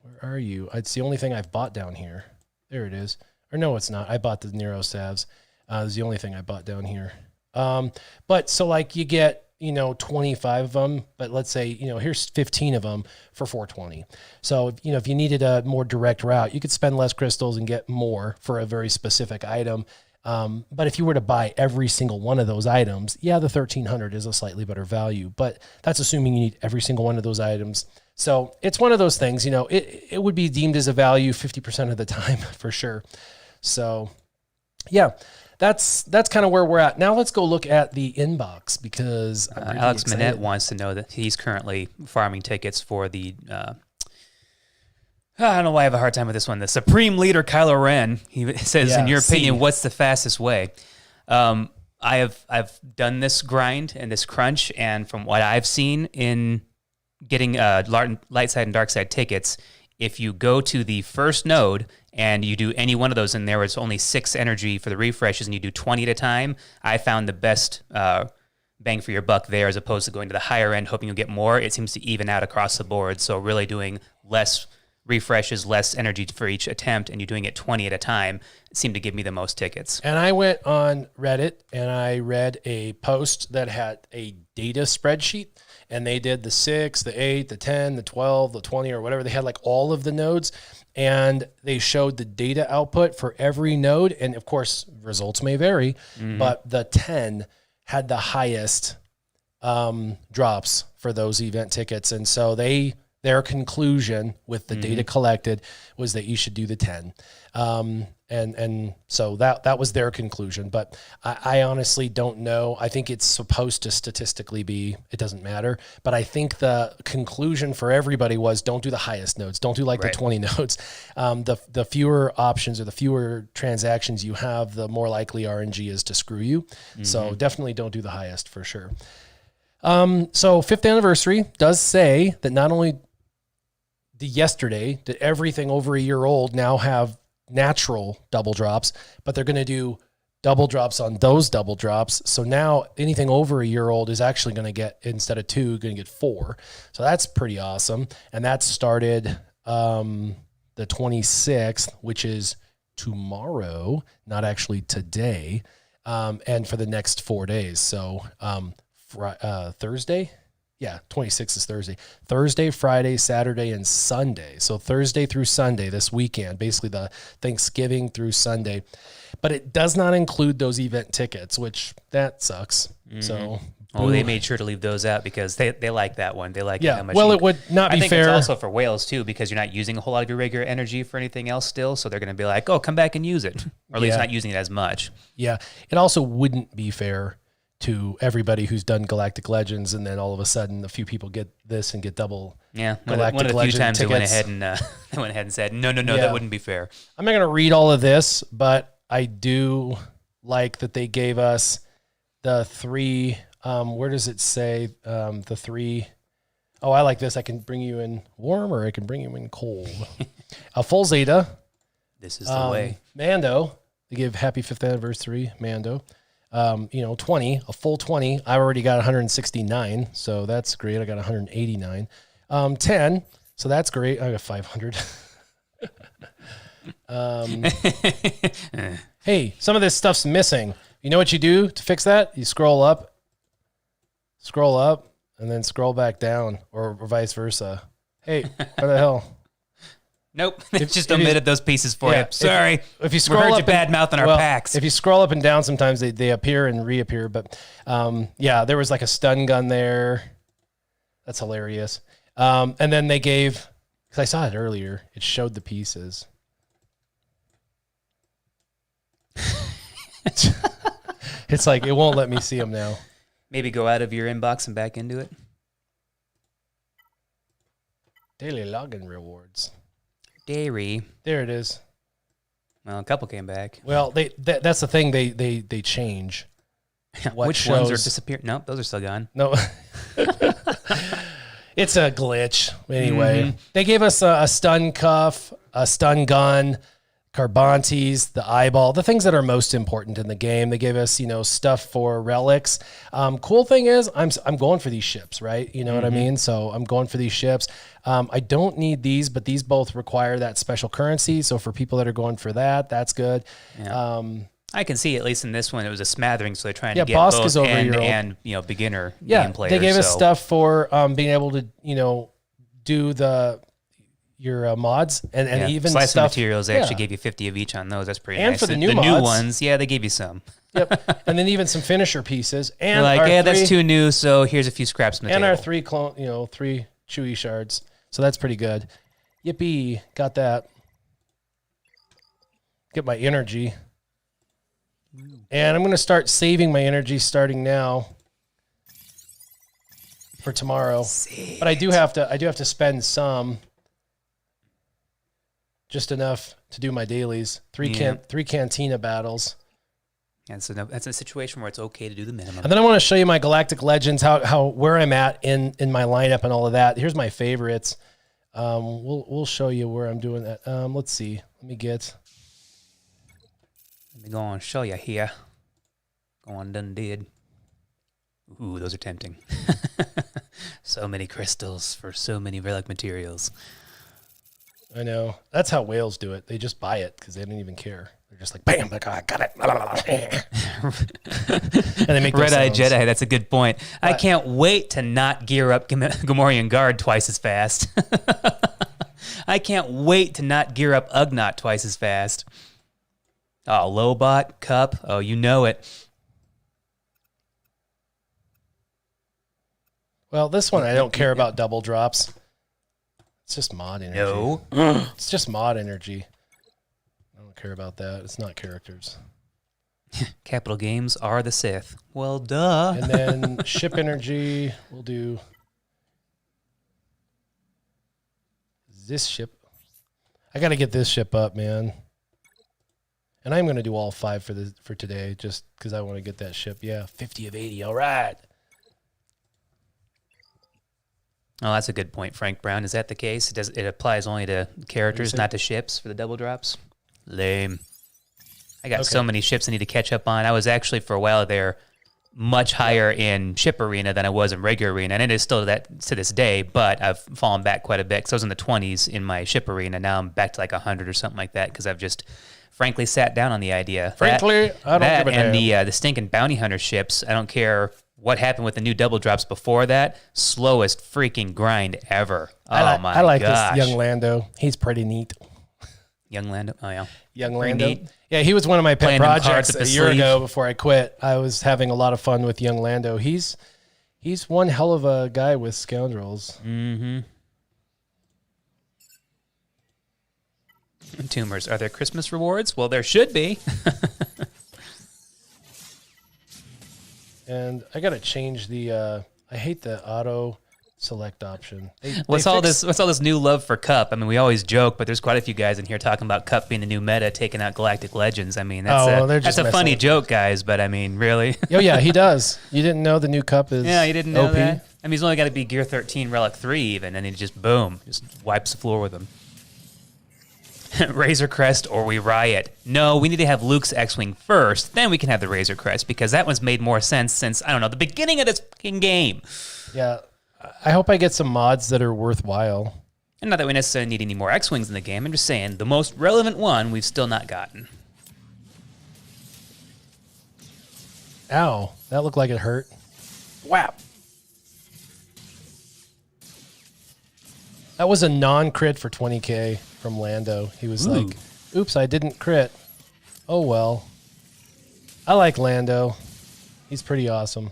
Where are you? It's the only thing I've bought down here. There it is. Or no, it's not. I bought the Nero salves. It's the only thing I bought down here. But so like you get 25 of them, but let's say here's 15 of them for $420. So if you needed a more direct route, you could spend less crystals and get more for a very specific item. But if you were to buy every single one of those items, the 1,300 is a slightly better value, but that's assuming you need every single one of those items. So it's one of those things, it would be deemed as a value 50% of the time for sure. So yeah, that's kind of where we're at. Now let's go look at the inbox because Alex Manette wants to know that he's currently farming tickets for the, I don't know why I have a hard time with this one. The Supreme Leader Kylo Ren. He says, in your opinion, what's the fastest way? I've done this grind and this crunch, and from what I've seen in getting light side and dark side tickets, if you go to the first node and you do any one of those in there, where it's only 6 energy for the refreshes, and you do 20 at a time, I found the best bang for your buck there, as opposed to going to the higher end hoping you'll get more. It seems to even out across the board. So really doing less refreshes, less energy for each attempt, and you're doing it 20 at a time, seemed to give me the most tickets. And I went on Reddit and I read a post that had a data spreadsheet, and they did the 6, the 8, the 10, the 12, the 20, or whatever. They had like all of the nodes, and they showed the data output for every node. And of course, results may vary, but the 10 had the highest drops for those event tickets. And so their conclusion with the data collected was that you should do the 10. And so that was their conclusion, but I honestly don't know. I think it's supposed to statistically be, it doesn't matter, but I think the conclusion for everybody was don't do the highest nodes. Don't do like the 20 nodes. The fewer options or the fewer transactions you have, the more likely RNG is to screw you. So definitely don't do the highest for sure. So 5th anniversary does say that not only yesterday did everything over a year old now have natural double drops, but they're going to do double drops on those double drops. So now anything over a year old is actually going to get, instead of 2, going to get 4. So that's pretty awesome. And that started the 26th, which is tomorrow, not actually today, and for the next 4 days. So Thursday. Yeah, 26th is Thursday. Thursday, Friday, Saturday, and Sunday. So Thursday through Sunday this weekend, basically the Thanksgiving through Sunday. But it does not include those event tickets, which that sucks. So they made sure to leave those out because they like that one. They like it that much. Well, it would not be fair. I think it's also for whales too, because you're not using a whole lot of your regular energy for anything else still. So they're going to be like, oh, come back and use it. Or at least not using it as much. Yeah. It also wouldn't be fair to everybody who's done Galactic Legends, and then all of a sudden a few people get this and get double. Yeah, Galactic one of the few times tickets. they went ahead and said, no, that wouldn't be fair. I'm not going to read all of this, but I do like that they gave us the 3 Where does it say the 3? Oh, I like this. I can bring you in warm or I can bring you in cold. A full Zeta. This is the way. Mando. They give happy 5th anniversary, Mando. 20, a full 20. I already got 169, so that's great. I got 189. 10, so that's great. I got 500. Hey, some of this stuff's missing. You know what you do to fix that? You scroll up, and then scroll back down, or vice versa. Hey, what the hell? Nope, they just omitted those pieces for you. Sorry. If you scroll we heard up your bad mouth on our packs. If you scroll up and down, sometimes they appear and reappear. But there was like a stun gun there. That's hilarious. And then they gave, because I saw it earlier, it showed the pieces. It's like, it won't let me see them now. Maybe go out of your inbox and back into it. Daily login rewards. Dairy. There it is. Well, a couple came back. Well, that's the thing. They change. Which ones are disappearing? Nope, those are still gone. No. It's a glitch. Anyway, They gave us a stun cuff, a stun gun, Carbantes, the eyeball, the things that are most important in the game. They gave us, stuff for relics. Cool thing is I'm going for these ships, right? You know what I mean? So I'm going for these ships. I don't need these, but these both require that special currency. So for people that are going for that, that's good. Yeah. I can see, at least in this one, it was a smattering, so they're trying to get Bosk both is over and beginner game players. They gave us stuff for being able to, do your mods and even slice stuff. Of materials. They actually gave you 50 of each on those. That's pretty and nice. For the new ones, they gave you some. Yep, and then even some finisher pieces. And that's too new. So here's a few scraps from the table. And our 3 clone, 3 chewy shards. So that's pretty good. Yippee, got that. Get my energy, and I'm going to start saving my energy starting now for tomorrow. But I do have to spend some. Just enough to do my dailies. 3 cantina battles. And so that's a situation where it's okay to do the minimum. And then I want to show you my Galactic Legends, how where I'm at in my lineup and all of that. Here's my favorites. We'll show you where I'm doing that. Let's see. Let me go on show you here. Go on done did. Ooh, those are tempting. So many crystals for so many relic materials. I know. That's how whales do it. They just buy it because they don't even care. They're just like, bam, like, oh, I got it. And they make Red-Eye Jedi, that's a good point. I can't wait to not gear up Gamorrean Guard twice as fast. I can't wait to not gear up Ugnaught twice as fast. Oh, Lobot, Cup. Oh, you know it. Well, this one, I don't care about double drops. It's just mod energy. No. It's just mod energy. I don't care about that. It's not characters. Capital Games are the Sith. Well, duh. And then ship energy, we'll do this ship. I got to get this ship up, man. And I'm going to do all 5 for today just because I want to get that ship. Yeah, 50 of 80. All right. Oh, that's a good point, Frank Brown. Is that the case? It applies only to characters, not to ships for the double drops? Lame. I got so many ships I need to catch up on. I was actually, for a while there, much higher in ship arena than I was in regular arena, and it is still that to this day, but I've fallen back quite a bit because I was in the 20s in my ship arena. Now I'm back to like 100 or something like that because I've just, frankly, sat down on the idea. Frankly, I don't give a damn. And the stinking bounty hunter ships, I don't care what happened with the new double drops before that, slowest freaking grind ever. I like this young Lando. He's pretty neat. Young Lando? Oh, yeah. Young Lando. Yeah, he was one of my pet projects a year ago before I quit. I was having a lot of fun with young Lando. He's one hell of a guy with scoundrels. Mm-hmm. Tumors, are there Christmas rewards? Well, there should be. And I got to change the, I hate the auto select option. What's all this new love for Cup? I mean, we always joke, but there's quite a few guys in here talking about Cup being the new meta, taking out Galactic Legends. I mean, that's a funny joke, guys, but I mean, really? Oh, yeah, he does. You didn't know the new Cup is Yeah, you didn't know OP? that? I mean, he's only got to be Gear 13, Relic 3 even, and he just, boom, just wipes the floor with him. Razor Crest or we riot. No, we need to have Luke's X-Wing first, then we can have the Razor Crest, because that one's made more sense since, I don't know, the beginning of this fucking game. Yeah, I hope I get some mods that are worthwhile. And not that we necessarily need any more X-Wings in the game, I'm just saying the most relevant one we've still not gotten. Ow, that looked like it hurt. Whap. That was a non-crit for 20K from Lando. He was like, oops, I didn't crit. Oh, well. I like Lando. He's pretty awesome.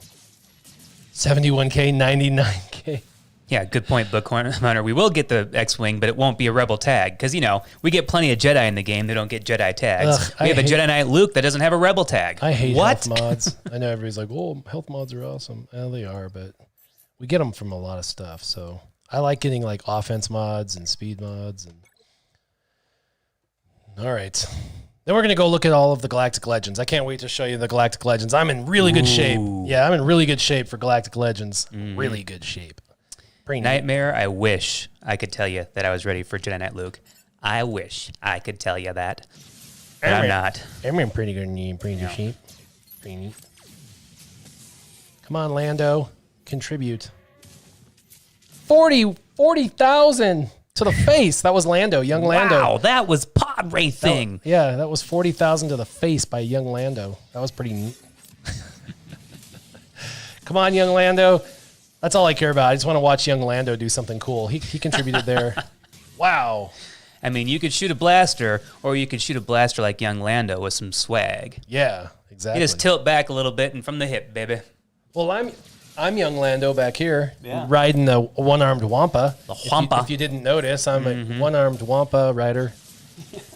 71K, 99K. Yeah, good point, Book Hunter. We will get the X-Wing, but it won't be a Rebel tag. Because, you know, we get plenty of Jedi in the game that don't get Jedi tags. We have a Jedi Knight Luke that doesn't have a Rebel tag. I hate health mods. I know everybody's like, oh, health mods are awesome. Well, they are, but we get them from a lot of stuff. So I like getting like offense mods and speed mods. All right. Then we're going to go look at all of the Galactic Legends. I can't wait to show you the Galactic Legends. I'm in really good shape. Yeah, I'm in really good shape for Galactic Legends. Really good shape. Nightmare, I wish I could tell you that I was ready for Jedi Knight Luke. I wish I could tell you that. But I'm not. I'm in pretty good shape. Pretty neat. Come on, Lando. Contribute. 40,000 to the face. That was Lando, young Lando. Wow, that was pod racing. That was 40,000 to the face by young Lando. That was pretty neat. Come on, young Lando. That's all I care about. I just want to watch young Lando do something cool. He contributed there. Wow. I mean, you could shoot a blaster, or you could shoot a blaster like young Lando with some swag. Yeah, exactly. You just tilt back a little bit and from the hip, baby. Well, I'm young Lando back here, riding the one-armed Wampa. The Wampa. If you didn't notice, I'm a one-armed Wampa rider.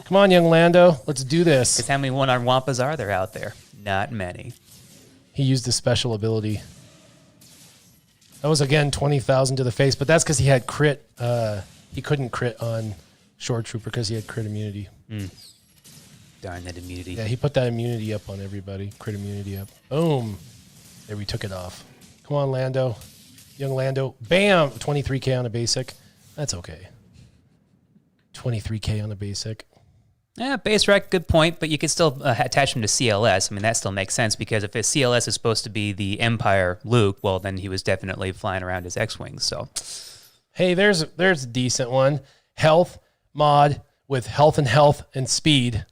Come on, young Lando. Let's do this. Because how many one-armed Wampas are there out there? Not many. He used a special ability. That was, again, 20,000 to the face, but that's because he had crit. He couldn't crit on Shore Trooper because he had crit immunity. Darn that immunity. Yeah, he put that immunity up on everybody. Crit immunity up. Boom. There, we took it off. Come on, Lando. Young Lando. Bam! 23K on a basic. That's okay. 23K on a basic. Yeah, base rec, good point, but you could still attach him to CLS. I mean, that still makes sense because if his CLS is supposed to be the Empire Luke, well, then he was definitely flying around his X-Wings, so. Hey, there's a decent one. Health mod with health and speed.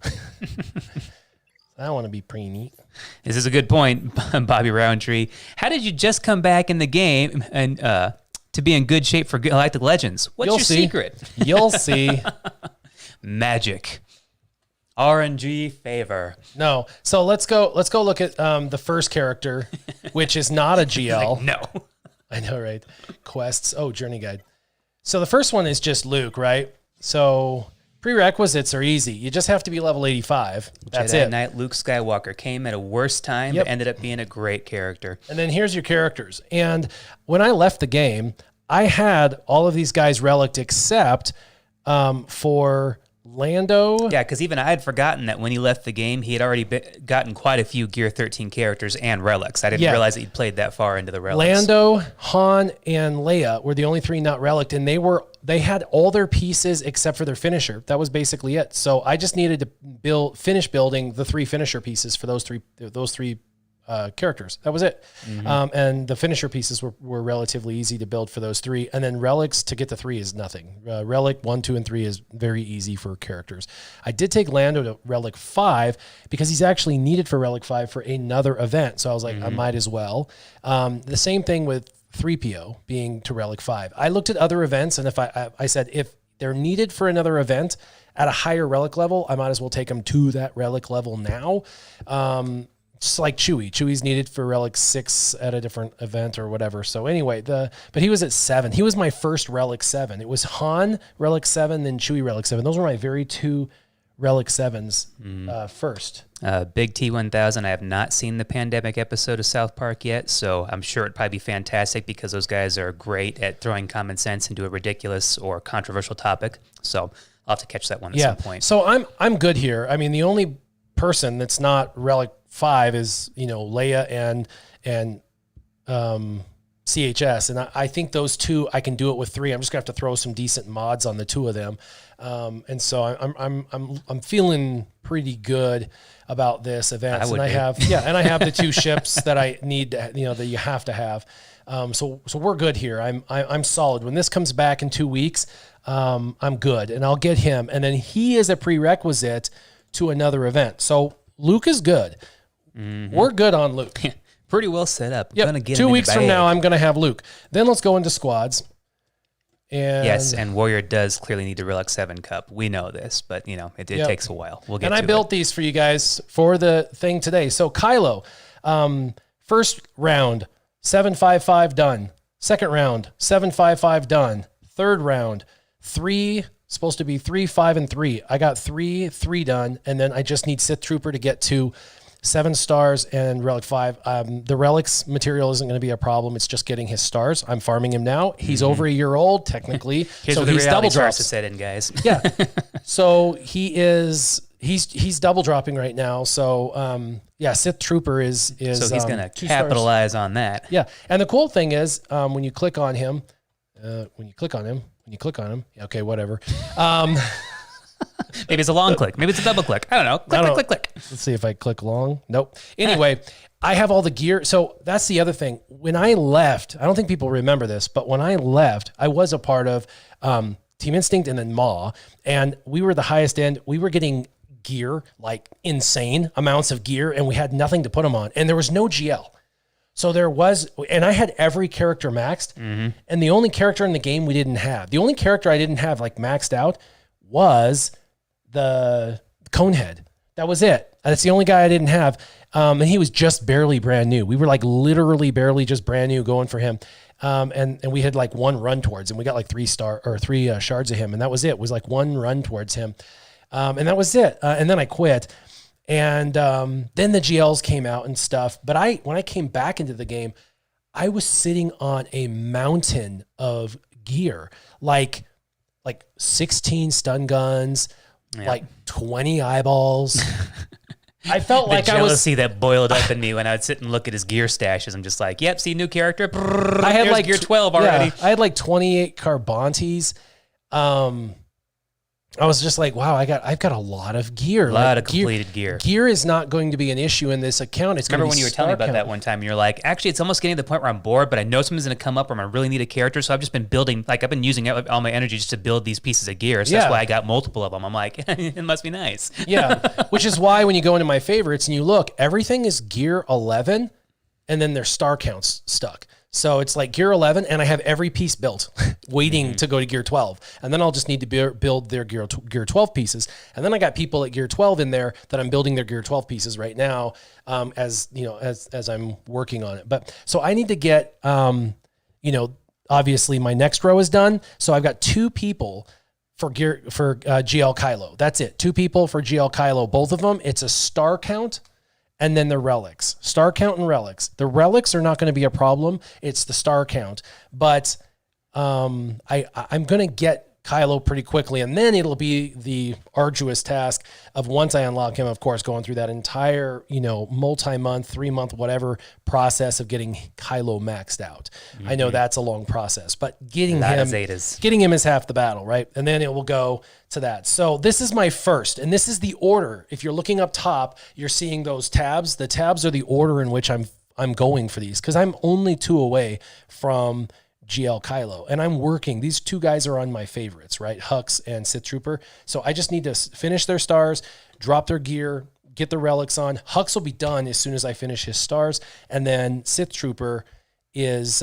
I want to be pretty neat. This is a good point, Bobby Roundtree. How did you just come back in the game and to be in good shape for Galactic Legends? What's your secret? You'll see. Magic. RNG favor. No. So let's go look at the first character, which is not a GL. Like, no. I know, right? Quests. Oh, journey guide. So the first one is just Luke, right? So prerequisites are easy. You just have to be level 85. That's Jedi it. Knight Luke Skywalker came at a worse time, but ended up being a great character. And then here's your characters. And when I left the game, I had all of these guys relicked except for Lando. Yeah, because even I had forgotten that when he left the game, he had already gotten quite a few Gear 13 characters and relics. I didn't realize that he'd played that far into the relics. Lando, Han, and Leia were the only three not relicked, and they had all their pieces except for their finisher. That was basically it. So I just needed to finish building the three finisher pieces for those three characters. That was it. And the finisher pieces were relatively easy to build for those three. And then relics to get the three is nothing. Relic 1, 2, and 3 is very easy for characters. I did take Lando to Relic 5 because he's actually needed for Relic 5 for another event. So I was like, I might as well. The same thing with 3PO being to Relic 5. I looked at other events, and if I said if they're needed for another event at a higher relic level, I might as well take them to that relic level now. Just like Chewie. Chewie's needed for Relic 6 at a different event or whatever. So anyway, but he was at 7. He was my first Relic 7. It was Han Relic 7, then Chewie Relic 7. Those were my very two Relic 7s first. Big T1000. I have not seen the pandemic episode of South Park yet, so I'm sure it'd probably be fantastic because those guys are great at throwing common sense into a ridiculous or controversial topic. So I'll have to catch that one at some point. So I'm good here. I mean, the only person that's not Relic 5 is, Leia and CHS, and I think those two I can do it with 3. I'm just gonna have to throw some decent mods on the 2 of them, and so I'm feeling pretty good about this event. And I have the 2 ships that I need to, that you have to have. So we're good here. I'm solid. When this comes back in 2 weeks, I'm good, and I'll get him, and then he is a prerequisite to another event. So Luke is good. Mm-hmm. We're good on Luke. Pretty well set up. Yep. Gonna get 2 weeks from now, I'm going to have Luke. Then let's go into squads. And yes, and Warrior does clearly need the Relic 7 Cup. We know this, but it takes a while. We'll get to it. And I built these for you guys for the thing today. So Kylo, first round, 755 done. Second round, 755 done. Third round, 3, supposed to be 3, 5, and 3. I got 3 done, and then I just need Sith Trooper to get to 7 stars and Relic 5. The Relics material isn't going to be a problem. It's just getting his stars. I'm farming him now. He's over a year old, technically. So he's double drops to set in, guys. Yeah. So he's double dropping right now. So Sith Trooper is so he's going to capitalize on that. Yeah. And the cool thing is when you click on him, okay, whatever. Maybe it's a long click. Maybe it's a double click. I don't know. Click. Let's see if I click long. Nope. Anyway, I have all the gear. So that's the other thing. When I left, I don't think people remember this, but when I left, I was a part of Team Instinct and then Maw, and we were the highest end. We were getting gear, like insane amounts of gear, and we had nothing to put them on. And there was no GL. So and I had every character maxed, and the only character in the game we didn't have. The only character I didn't have like maxed out was the Conehead. That was it. That's the only guy I didn't have. And he was just barely brand new. We were like literally barely just brand new going for him. And we had like 1 run towards him. We got like 3 shards of him. And that was it. It was like 1 run towards him. And that was it. And then I quit. And then the GLs came out and stuff. But when I came back into the game, I was sitting on a mountain of gear, like 16 stun guns, like 20 eyeballs. I felt like I was... The jealousy that boiled up in me when I would sit and look at his gear stashes. I'm just like, yep, see, new character. I had like gear 12 already. Yeah, I had like 28 Carbantes. I was just like, wow, I've got a lot of gear. A lot of completed gear. Gear is not going to be an issue in this account. It's Remember when you were telling me about that one time, you're like, actually, it's almost getting to the point where I'm bored, but I know something's going to come up where I really need a character. So I've just been building, I've been using all my energy just to build these pieces of gear. So that's why I got multiple of them. I'm like, it must be nice. Yeah. Which is why when you go into my favorites and you look, everything is gear 11 and then their star counts stuck. So it's like gear 11, and I have every piece built, waiting to go to gear 12. And then I'll just need to build their gear 12 pieces. And then I got people at gear 12 in there that I'm building their gear 12 pieces right now, as I'm working on it. But so I need to get, obviously my next row is done. So I've got 2 people for GL Kylo. That's it. 2 people for GL Kylo. Both of them. It's a star count. And then the relics, star count and relics. The relics are not going to be a problem. It's the star count. But I'm going to get Kylo pretty quickly. And then it'll be the arduous task of, once I unlock him, of course, going through that entire, multi-month, 3-month, whatever process of getting Kylo maxed out. Mm-hmm. I know that's a long process, but getting him is half the battle, right? And then it will go to that. So this is my first, and this is the order. If you're looking up top, you're seeing those tabs. The tabs are the order in which I'm going for these, because I'm only 2 away from GL Kylo, and I'm working. These 2 guys are on my favorites, right? Hux and Sith Trooper. So I just need to finish their stars, drop their gear, get the relics on. Hux will be done as soon as I finish his stars, and then Sith Trooper is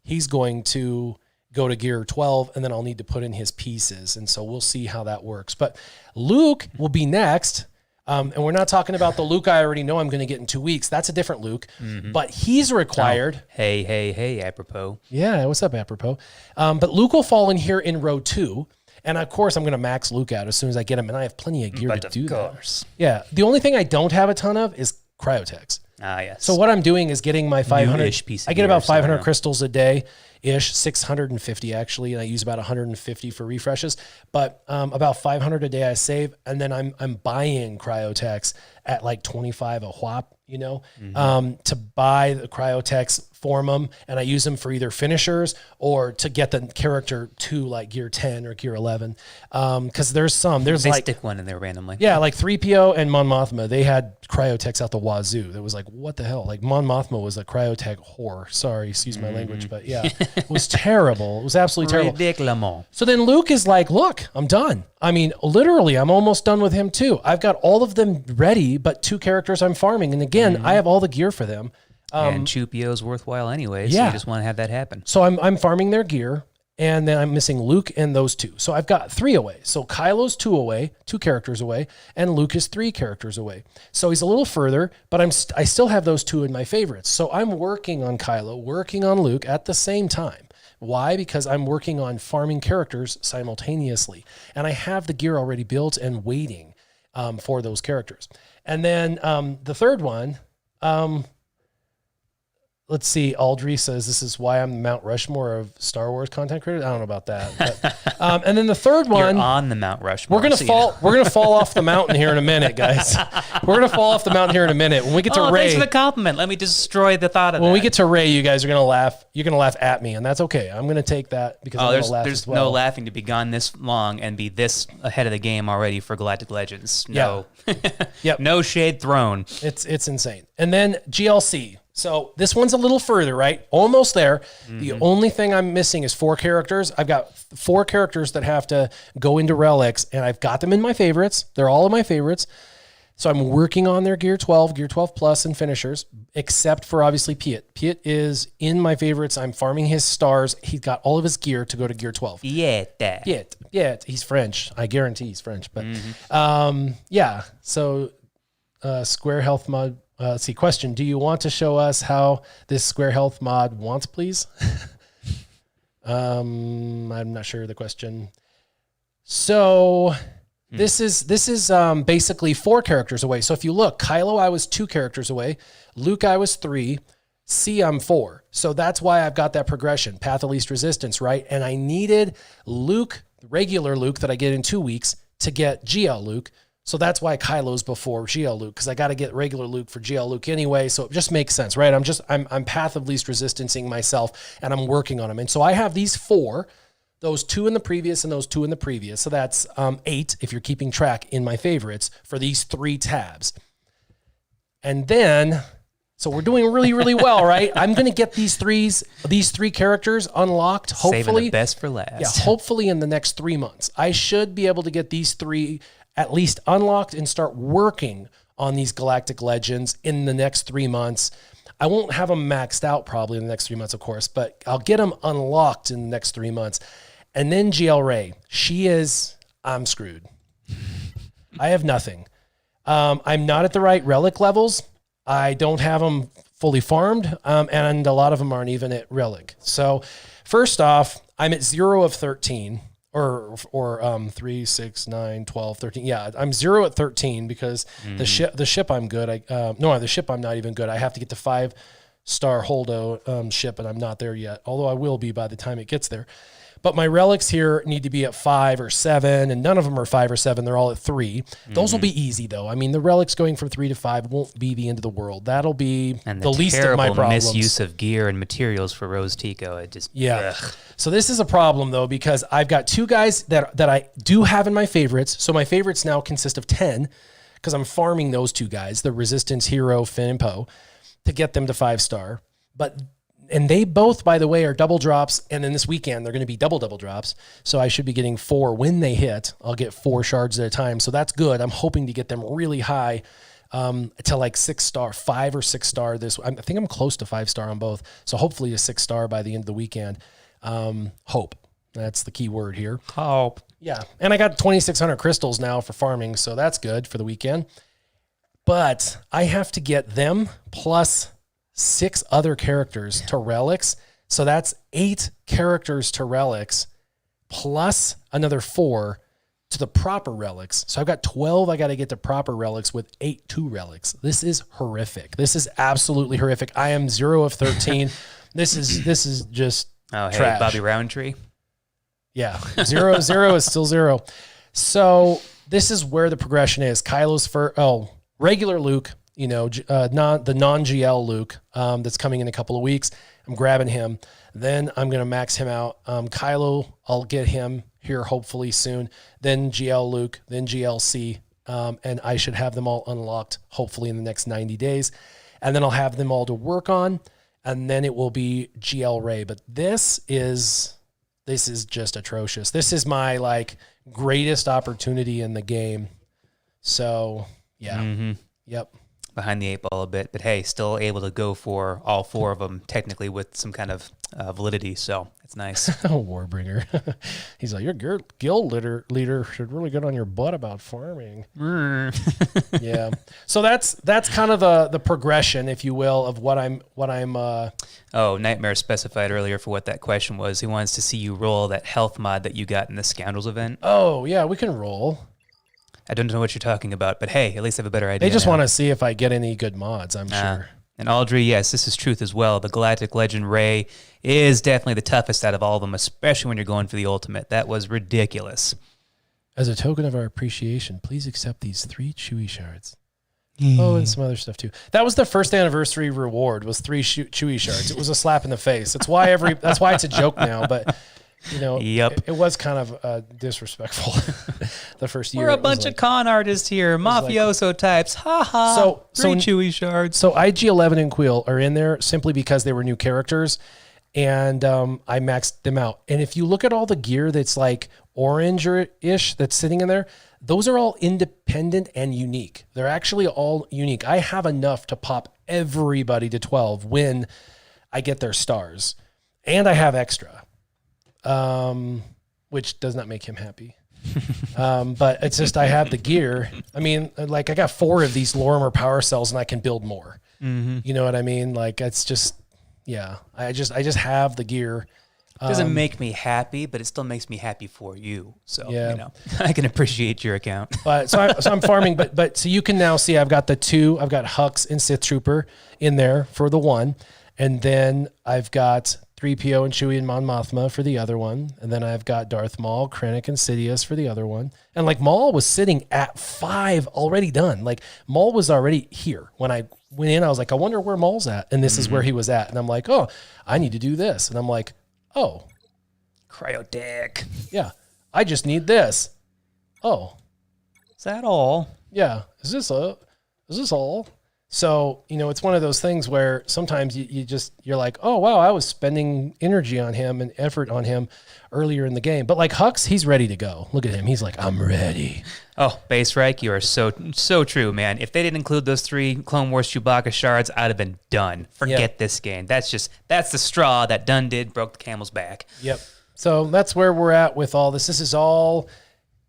he's going to go to gear 12, and then I'll need to put in his pieces, and so we'll see how that works. But Luke will be next. And we're not talking about the Luke I already know I'm going to get in 2 weeks. That's a different Luke, but he's required. Oh, hey, apropos. Yeah, what's up, apropos? But Luke will fall in here in row 2, And of course, I'm going to max Luke out as soon as I get him, and I have plenty of gear But to of do course. that. Yeah. The only thing I don't have a ton of is cryotechs. Ah, yes. So what I'm doing is getting my 500. New-ish piece of I get gear, about 500 so- crystals a day ish, 650 actually, and I use about 150 for refreshes. But about 500 a day I save, and then I'm buying cryotechs at like 25 a whop. To buy the cryotechs, form them, and I use them for either finishers or to get the character to like gear 10 or gear 11. Because there's They like stick one in there randomly. yeah, like 3PO and Mon Mothma, they had cryotechs out the wazoo. That was like, what the hell? Like Mon Mothma was a cryotech whore. Sorry, excuse my language, but yeah, it was terrible. It was absolutely terrible. Ridiculous. So then Luke is like, look, I'm done. I mean, literally, I'm almost done with him too. I've got all of them ready, but 2 characters I'm farming. And again, I have all the gear for them. And Chupio's worthwhile anyway, so yeah. you just want to have that happen. So I'm farming their gear, and then I'm missing Luke and those 2. So I've got 3 away. So Kylo's 2 away, 2 characters away, and Luke is 3 characters away. So he's a little further, but I still have those 2 in my favorites. So I'm working on Kylo, working on Luke at the same time. Why? Because I'm working on farming characters simultaneously, and I have the gear already built and waiting for those characters. And then the third one, let's see. Aldry says this is why I'm the Mount Rushmore of Star Wars content creators. I don't know about that. But, and then the third one, You're on the Mount Rushmore. we're gonna fall. We're gonna fall off the mountain here in a minute, guys. We're gonna fall off the mountain here in a minute. When we get to Rey, thanks for the compliment. Let me destroy the thought of when that. we get to Rey, you guys are gonna laugh. You're gonna laugh at me, and that's okay. I'm gonna take that because I'm gonna laugh there's as well. no laughing to be gone this long and be this ahead of the game already for Galactic Legends. No. Yep. No shade thrown. It's insane. And then GLC. So this one's a little further, right? Almost there. The only thing I'm missing is 4 characters. I've got 4 characters that have to go into relics, and I've got them in my favorites. They're all in my favorites. So I'm working on their Gear 12 Plus, and finishers, except for obviously Piet. Piet is in my favorites. I'm farming his stars. He's got all of his gear to go to Gear 12. Piet. He's French. I guarantee he's French. But yeah. So Square Health mod. Let's see. Question: do you want to show us how this Square Health mod wants, please? I'm not sure of the question. So this is basically 4 characters away. So if you look, Kylo, I was 2 characters away. Luke, I was 3. C, I'm 4. So that's why I've got that progression, path of least resistance, right? And I needed Luke, regular Luke that I get in 2 weeks, to get GL Luke. So that's why Kylo's before GL Luke, because I got to get regular Luke for GL Luke anyway. So it just makes sense, right? I'm path of least resistancing myself, and I'm working on them. And so I have these 4, those 2 in the previous and those 2 in the previous. So that's 8 if you're keeping track in my favorites for these 3 tabs. And then, so we're doing really, really well, right? I'm going to get these 3 characters unlocked, hopefully. Saving the best for last. Yeah, hopefully in the next 3 months. I should be able to get these 3 at least unlocked and start working on these Galactic Legends in the next 3 months. I won't have them maxed out probably in the next 3 months, of course, but I'll get them unlocked in the next 3 months. And then GL Rey, I'm screwed. I have nothing. I'm not at the right relic levels. I don't have them fully farmed, and a lot of them aren't even at relic. So first off, I'm at 0 of 13. Or 3, 6, 9, 12, 13. Yeah, I'm 0 at 13 because the ship I'm good. The ship I'm not even good. I have to get the 5-star Holdo ship, and I'm not there yet. Although I will be by the time it gets there. But my relics here need to be at 5 or 7, and none of them are 5 or 7. They're all at 3. Those will be easy, though. I mean, the relics going from 3 to 5 won't be the end of the world. That'll be the least of my problems. Misuse of gear and materials for Rose Tico. It just ugh. So this is a problem, though, because I've got 2 guys that I do have in my favorites. So my favorites now consist of 10 because I'm farming those 2 guys, the Resistance Hero, Finn and Poe, to get them to 5-star. And they both, by the way, are double drops. And then this weekend, they're going to be double drops. So I should be getting 4 when they hit. I'll get 4 shards at a time. So that's good. I'm hoping to get them really high to like 6-star, 5 or 6-star. I think I'm close to 5-star on both. So hopefully a 6-star by the end of the weekend. Hope. That's the key word here. Hope. Yeah. And I got 2,600 crystals now for farming. So that's good for the weekend. But I have to get them plus 6 other characters to relics. So that's 8 characters to relics plus another 4 to the proper relics. So I've got 12 I got to get to proper relics with 8 2 relics. This is horrific. This is absolutely horrific. I am 0 of 13. This is just trash. Bobby Roundtree. Yeah, 0 0 is still 0. So this is where the progression is. Kylo's regular Luke, the non-GL Luke that's coming in a couple of weeks. I'm grabbing him. Then I'm going to max him out. Kylo, I'll get him here hopefully soon. Then GL Luke, then GLC, and I should have them all unlocked hopefully in the next 90 days. And then I'll have them all to work on, and then it will be GL Rey. But this is just atrocious. This is my greatest opportunity in the game. So yeah, Yep. Behind the 8 ball a bit, but hey, still able to go for all 4 of them technically with some kind of validity. So it's nice. Warbringer. He's like, your guild leader should really get on your butt about farming. Yeah. So that's kind of the progression, if you will, of what I'm. Nightmare specified earlier for what that question was. He wants to see you roll that health mod that you got in the Scoundrels event. Oh yeah, we can roll. I don't know what you're talking about, but hey, at least I have a better idea. They just want to see if I get any good mods, I'm sure. And Audrey, yes, this is truth as well. The Galactic Legend Rey is definitely the toughest out of all of them, especially when you're going for the ultimate. That was ridiculous. As a token of our appreciation, please accept these 3 Chewie shards. Oh, and some other stuff too. That was the first anniversary reward, was 3 Chewie shards. It was a slap in the face. That's why it's a joke now, but Yep. It was kind of disrespectful the first year. We're a bunch of con artists here, mafioso types. Ha ha. So 3 Chewie shards. So IG-11 and Quill are in there simply because they were new characters, and I maxed them out. And if you look at all the gear that's like orange-ish that's sitting in there, those are all independent and unique. They're actually all unique. I have enough to pop everybody to 12 when I get their stars. And I have extra. Which does not make him happy. But it's just, I have the gear. I mean, I got 4 of these Lorimer power cells and I can build more. Mm-hmm. You know what I mean? It's just, yeah, I just have the gear. It doesn't make me happy, but it still makes me happy for you. So, yeah. I can appreciate your account. But so I'm farming, but so you can now see I've got the 2, I've got Hux and Sith Trooper in there for the 1. And then I've got 3PO and Chewie and Mon Mothma for the other one. And then I've got Darth Maul, Krennic, and Sidious for the other one. And Maul was sitting at 5 already done. Maul was already here. When I went in, I was like, I wonder where Maul's at. And this is where he was at. And I'm like, oh, I need to do this. And I'm like, oh. Cryo dick. Yeah. I just need this. Oh. Is that all? Yeah. Is this all? So, it's one of those things where sometimes you're like, oh, wow, I was spending energy on him and effort on him earlier in the game. But Hux, he's ready to go. Look at him. He's like, I'm ready. Oh, Base Reich, you are so true, man. If they didn't include those 3 Clone Wars Chewbacca shards, I'd have been done. Forget this game. That's the straw that done did, broke the camel's back. Yep. So that's where we're at with all this. This is all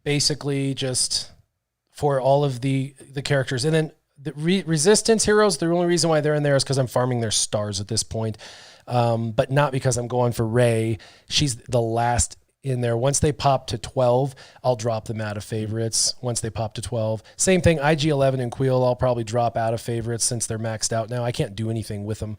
basically just for all of the characters. And then the Resistance heroes, the only reason why they're in there is because I'm farming their stars at this point, but not because I'm going for Rey. She's the last in there. Once they pop to 12, I'll drop them out of favorites. Once they pop to 12. Same thing, IG-11 and Quill, I'll probably drop out of favorites since they're maxed out now. I can't do anything with them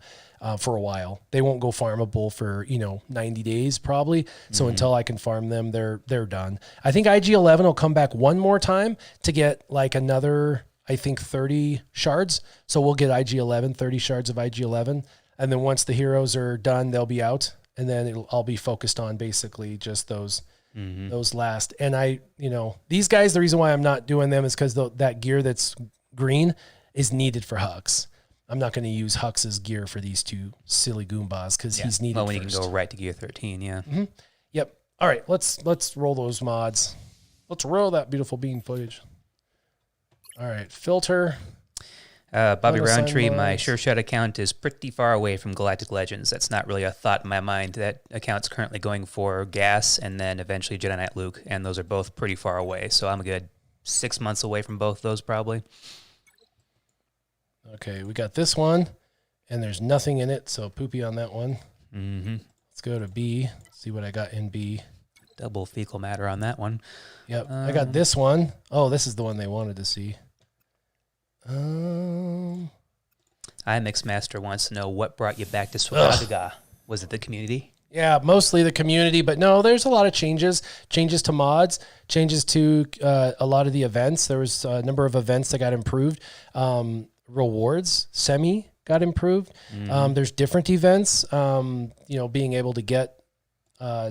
for a while. They won't go farmable for 90 days probably. So until I can farm them, they're done. I think IG-11 will come back one more time to get another, I think 30 shards. So we'll get IG-11, 30 shards of IG-11. And then once the heroes are done, they'll be out. And then I'll be focused on basically just those last. And these guys, the reason why I'm not doing them is because that gear that's green is needed for Hux. I'm not going to use Hux's gear for these 2 silly Goombas because he's needed when first. You can go right to gear 13, yeah. Mm-hmm. Yep. All right, let's roll those mods. Let's roll that beautiful bean footage. All right, filter. Bobby Roundtree, my Sure Shot account is pretty far away from Galactic Legends. That's not really a thought in my mind. That account's currently going for Gas and then eventually Jedi Knight Luke, and those are both pretty far away. So I'm a good 6 months away from both those probably. Okay, we got this one, and there's nothing in it, so poopy on that one. Mm-hmm. Let's go to B, see what I got in B. Double fecal matter on that one. Yep. I got this one. Oh, this is the one they wanted to see. iMixmaster wants to know what brought you back to SWGOH. Was it the community? Yeah, mostly the community, but no, there's a lot of changes to mods, changes to a lot of the events. There was a number of events that got improved. Rewards, semi got improved. There's different events, being able to get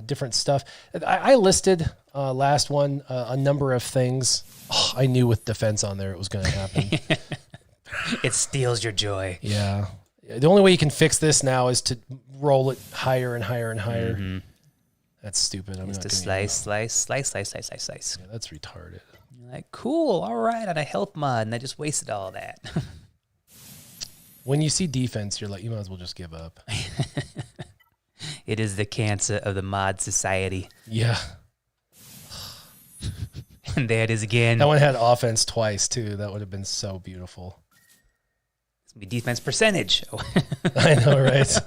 different stuff. I listed last one a number of things. Oh, I knew with defense on there it was going to happen. It steals your joy. Yeah. The only way you can fix this now is to roll it higher and higher and higher. That's stupid. I'm Just not to slice. Yeah, that's retarded. You're like, cool, all right, on a health mod, and I just wasted all that. When you see defense, you're like, you might as well just give up. It is the cancer of the mod society. Yeah. And there it is again. That one had offense twice, too. That would have been so beautiful. It's going to be defense percentage. I know, right?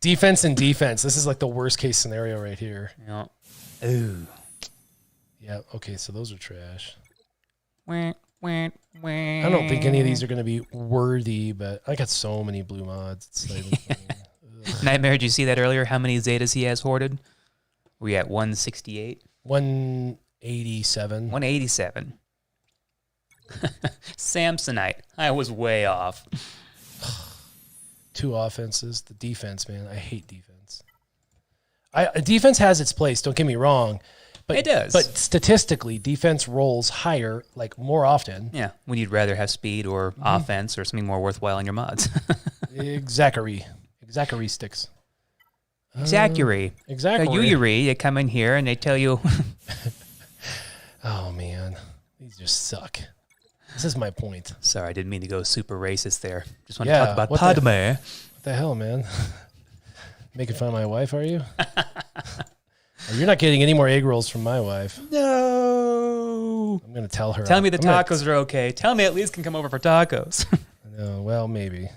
Defense and defense. This is like the worst case scenario right here. Yeah. Ooh. Yeah, okay, so those are trash. I don't think any of these are going to be worthy, but I got so many blue mods. It's like, Nightmare, did you see that earlier? How many Zetas he has hoarded? We at 168? 187. 187. Samsonite. I was way off. 2 offenses. The defense, man. I hate defense. Defense has its place, don't get me wrong. But, it does. But statistically, defense rolls higher, like more often. Yeah, when you'd rather have speed or offense or something more worthwhile in your mods. Zachary sticks. Zachary. Exactly. They come in here and they tell you. Oh, man. These just suck. This is my point. Sorry, I didn't mean to go super racist there. Just want to talk about Padme. What the hell, man? Making fun of my wife, are you? You're not getting any more egg rolls from my wife. No. I'm going to tell her. Tell me the tacos are okay. Tell me at least can come over for tacos. No, well, maybe.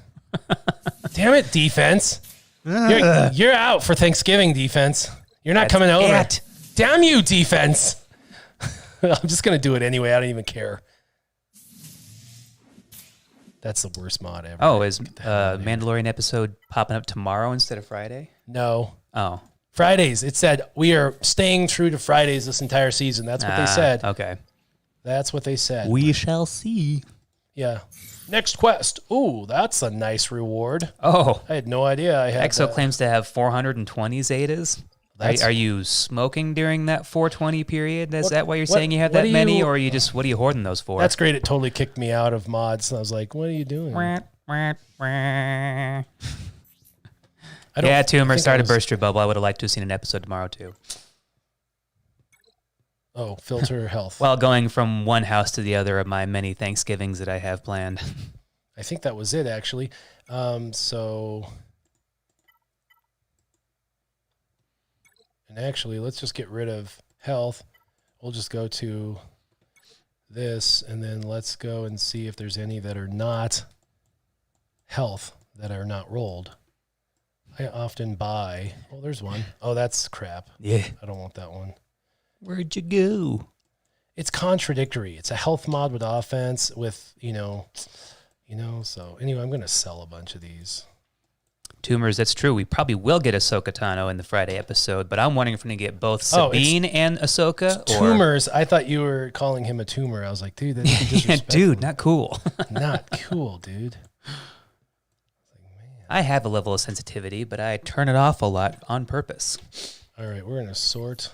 Damn it, defense. You're out for Thanksgiving, defense. You're not coming over. Damn you, defense. I'm just going to do it anyway. I don't even care. That's the worst mod ever. Oh, is Mandalorian episode popping up tomorrow instead of Friday? No. Oh. Fridays. It said we are staying true to Fridays this entire season. That's what they said. Okay. That's what they said. We shall see. Yeah. Next quest. Ooh, that's a nice reward. Oh. I had no idea I had Exo claims to have 420 Zetas. Are you smoking during that 420 period? Is that why you're saying you have that many? Or are you just, what are you hoarding those for? That's great. It totally kicked me out of mods. And I was like, what are you doing? Yeah, Tumor, sorry to burst your bubble. I would have liked to have seen an episode tomorrow, too. Oh, filter health. Well, going from one house to the other of my many Thanksgivings that I have planned. I think that was it, actually. And actually, let's just get rid of health. We'll just go to this, and then let's go and see if there's any that are not health, that are not rolled. I often buy. Oh, there's one. Oh, that's crap. Yeah. I don't want that one. Where'd you go? It's contradictory. It's a health mod with offense with, so anyway, I'm going to sell a bunch of these. Tumors, that's true. We probably will get Ahsoka Tano in the Friday episode, but I'm wondering if we're going to get both Sabine and Ahsoka. Tumors. I thought you were calling him a tumor. I was like, dude, that's disrespectful. Dude, not cool. Not cool, dude. I have a level of sensitivity, but I turn it off a lot on purpose. All right, we're going to sort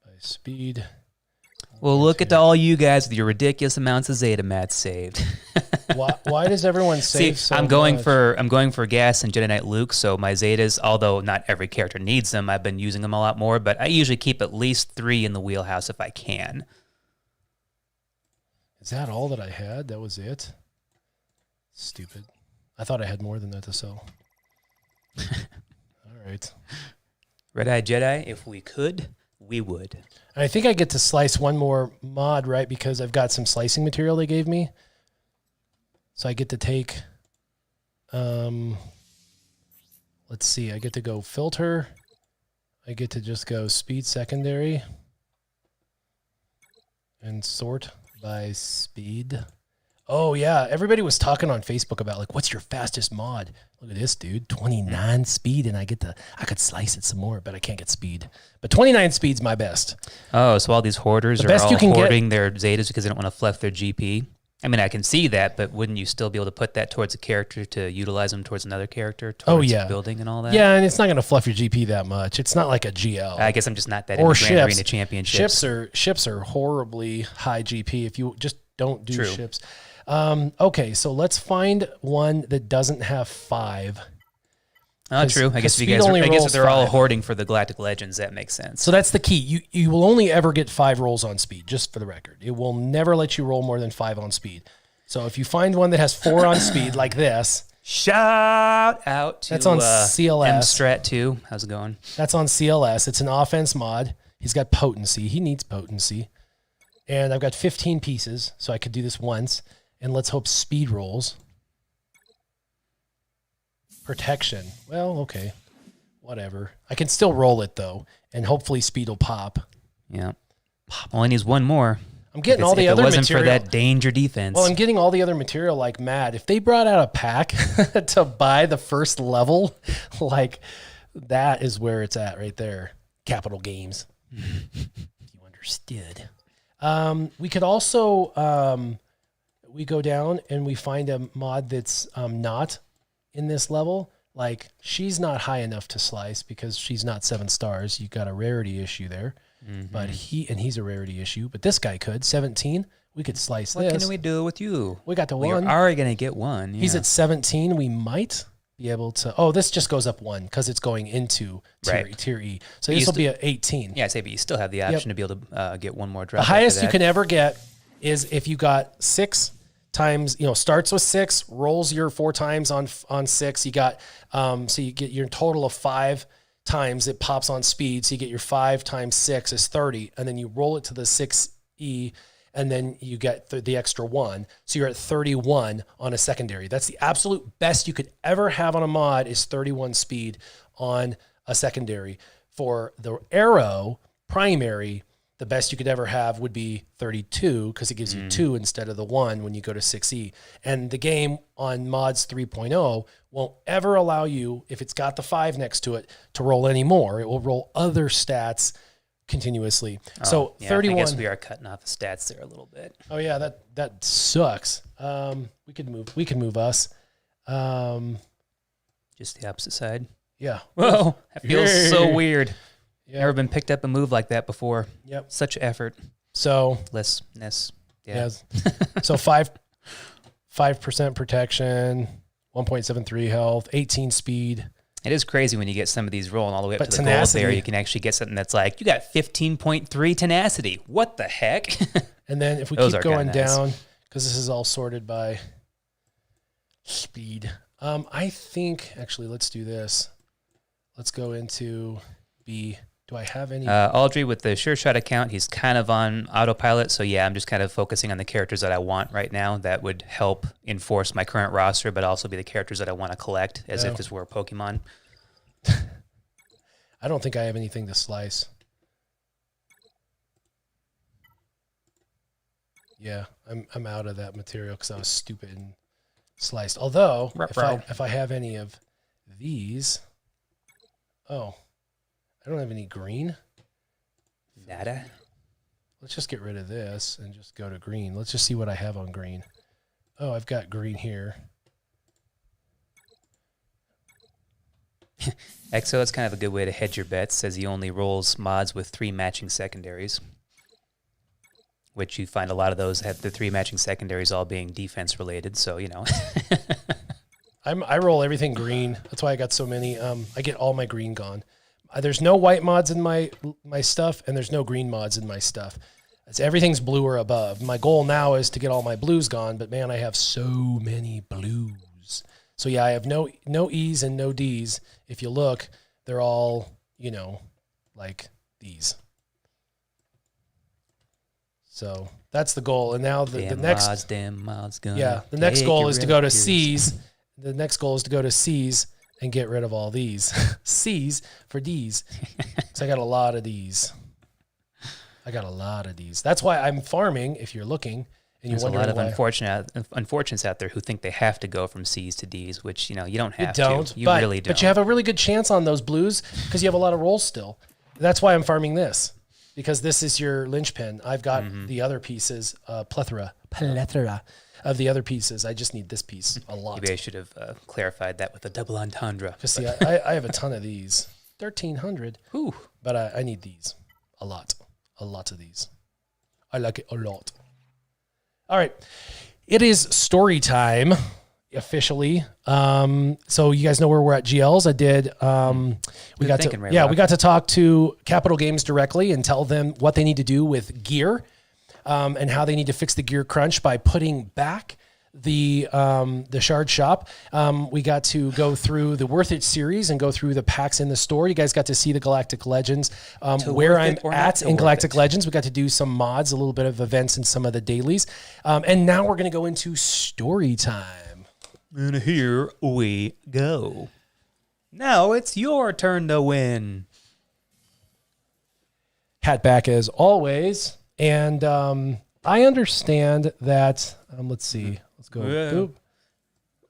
by speed. Well, look at all you guys with your ridiculous amounts of Zeta mats saved. Why does everyone save so I'm going much? for gas and Jedi Knight Luke, so my Zetas, although not every character needs them, I've been using them a lot more, but I usually keep at least 3 in the wheelhouse if I can. Is that all that I had? That was it? Stupid. I thought I had more than that to sell. All right. Red-Eyed Jedi, if we could, we would. And I think I get to slice one more mod, right? Because I've got some slicing material they gave me. So I get to take, let's see, I get to go filter. I get to just go speed secondary and sort by speed. Oh yeah, everybody was talking on Facebook about like, what's your fastest mod? Look at this, dude, 29 speed, and I could slice it some more, but I can't get speed. But 29 speed's my best. Oh, so all these hoarders are best all you can hoarding their Zetas because they don't want to fluff their GP. I mean, I can see that, but wouldn't you still be able to put that towards a character to utilize them towards another character, towards building and all that? Yeah, and it's not going to fluff your GP that much. It's not like a GL. I guess I'm just not that or into Grand Arena Championships. Ships are horribly high GP if you just don't do ships. Okay, so let's find one that doesn't have 5. Oh, true. I guess if they're all hoarding for the Galactic Legends, that makes sense. So that's the key. You will only ever get 5 rolls on speed, just for the record. It will never let you roll more than 5 on speed. So if you find one that has 4 on speed, like this. Shout out to that's on CLS. M-Strat 2. How's it going? That's on CLS. It's an offense mod. He's got potency. He needs potency. And I've got 15 pieces, so I could do this once. And let's hope speed rolls. Protection. Well, okay. Whatever. I can still roll it, though. And hopefully speed will pop. Yeah. Only needs one more. I'm getting all the other material. If it wasn't for that danger defense. Well, I'm getting all the other material like mad. If they brought out a pack to buy the first level, like that is where it's at right there. Capital Games. You understood. We could also... we go down and we find a mod that's not in this level. Like she's not high enough to slice because she's not 7 stars. You got a rarity issue there, but he's a rarity issue. But this guy could 17. We could slice this. What can we do with you? We got to 1. You're already gonna get 1. Yeah. He's at 17. We might be able to. Oh, this just goes up 1 because it's going into tier E. So this will be at 18. Yeah, but you still have the option to be able to get 1 more drop. The highest you can ever get is if you got 6 times, starts with 6, rolls your 4 times on 6. You got, so you get your total of 5 times. It pops on speed. So you get your 5 times 6 is 30. And then you roll it to the 6E and then you get the extra 1. So you're at 31 on a secondary. That's the absolute best you could ever have on a mod is 31 speed on a secondary. For the arrow primary, the best you could ever have would be 32 because it gives you 2 instead of the 1 when you go to 6E. And the game on mods 3.0 won't ever allow you, if it's got the 5 next to it, to roll any more. It will roll other stats continuously. So 31. I guess we are cutting off the stats there a little bit. Oh yeah, that sucks. We could move us. Just the opposite side. Yeah. Whoa, that feels so weird. Yeah. Never been picked up a move like that before. Yep. Such effort. So Lessness. Yeah. So 5% protection, 1.73 health, 18 speed. It is crazy when you get some of these rolling all the way up to the gold there. You can actually get something that's like, you got 15.3 tenacity. What the heck? And then if we keep going down, because this is all sorted by speed. I think, actually, let's do this. Let's go into B. Do I have any? Audrey with the Sure Shot account, he's kind of on autopilot. So yeah, I'm just kind of focusing on the characters that I want right now that would help enforce my current roster, but also be the characters that I want to collect as if this were a Pokemon. I don't think I have anything to slice. Yeah, I'm out of that material because I was stupid and sliced. Although, if I have any of these, I don't have any green. Nada. Let's just get rid of this and just go to green. Let's just see what I have on green. Oh, I've got green here. Exo, it's kind of a good way to hedge your bets. Says he only rolls mods with 3 matching secondaries, which you find a lot of those have the 3 matching secondaries all being defense related. So, I roll everything green. That's why I got so many. I get all my green gone. There's no white mods in my stuff, and there's no green mods in my stuff. Everything's blue or above. My goal now is to get all my blues gone, but man, I have so many blues. So yeah, I have no E's and no D's. If you look, they're all, like these. So that's the goal. And now the next mods, the next goal is to go to C's. The next goal is to go to C's and get rid of all these. C's for D's. So I got a lot of these. That's why I'm farming, if you're looking. And There's a lot of unfortunates out there who think they have to go from C's to D's, which, you don't have to. You really don't. But you have a really good chance on those blues because you have a lot of rolls still. That's why I'm farming this, because this is your linchpin. I've got the other pieces, plethora of the other pieces. I just need this piece a lot. Maybe I should have clarified that with a double entendre. Because see, I have a ton of these, 1,300. Ooh. But I need these a lot of these. I like it a lot. All right, it is story time officially. So you guys know where we're at. GLs. I did. We got to talk to Capital Games directly and tell them what they need to do with gear, and how they need to fix the gear crunch by putting back the Shard Shop. We got to go through the Worth It series and go through the packs in the store. You guys got to see the Galactic Legends, where I'm at in Galactic Legends. We got to do some mods, a little bit of events and some of the dailies. And now we're going to go into story time. And here we go. Now it's your turn to win. Hat back as always. And I understand that, let's see. Let's go. Whoa.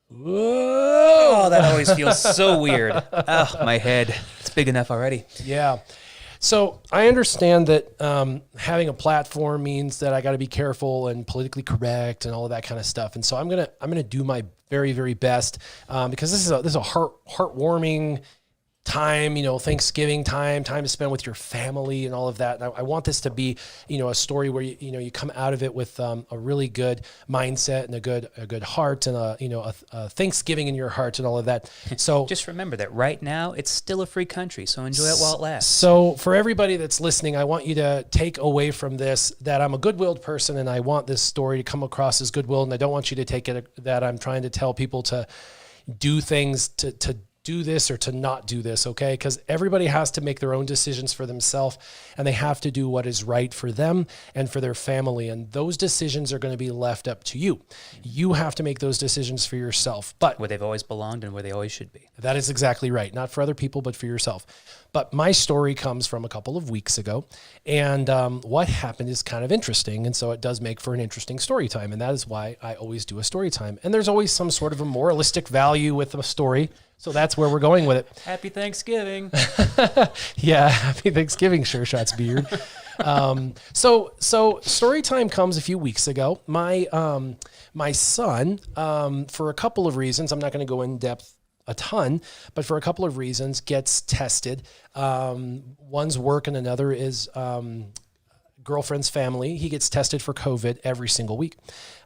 Whoa, that always feels so weird. Oh, my head. It's big enough already. Yeah. So I understand that having a platform means that I got to be careful and politically correct and all of that kind of stuff. And so I'm gonna do my very, very best, because this is a heartwarming time, Thanksgiving time to spend with your family and all of that. And I want this to be, a story where you come out of it with a really good mindset and a good heart and a Thanksgiving in your heart and all of that. So just remember that right now it's still a free country, so enjoy it while it lasts. So for everybody that's listening, I want you to take away from this that I'm a good-willed person and I want this story to come across as goodwill, and I don't want you to take it that I'm trying to tell people to do things to do this or to not do this, okay? Because everybody has to make their own decisions for themselves, and they have to do what is right for them and for their family, and those decisions are going to be left up to you. You have to make those decisions for yourself. But where they've always belonged and where they always should be. That is exactly right. Not for other people, but for yourself. But my story comes from a couple of weeks ago, and what happened is kind of interesting, and so it does make for an interesting story time, and that is why I always do a story time. And there's always some sort of a moralistic value with a story, so that's where we're going with it. Happy Thanksgiving. Yeah, happy Thanksgiving, Sure Shots Beard. So story time comes a few weeks ago. My son, for a couple of reasons, I'm not going to go in depth a ton, but for a couple of reasons, gets tested. One's work and another is girlfriend's family. He gets tested for COVID every single week.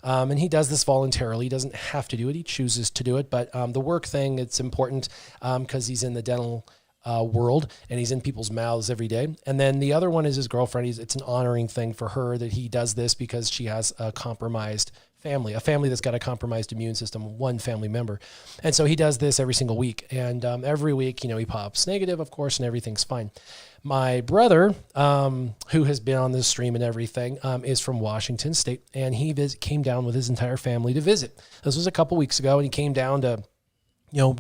And he does this voluntarily. He doesn't have to do it. He chooses to do it. But the work thing, it's important because he's in the dental world and he's in people's mouths every day. And then the other one is his girlfriend. It's an honoring thing for her that he does this because she has a compromised family, a family that's got a compromised immune system, one family member. And so he does this every single week. And every week, he pops negative, of course, and everything's fine. My brother, who has been on this stream and everything, is from Washington State, and he came down with his entire family to visit. This was a couple weeks ago, and he came down to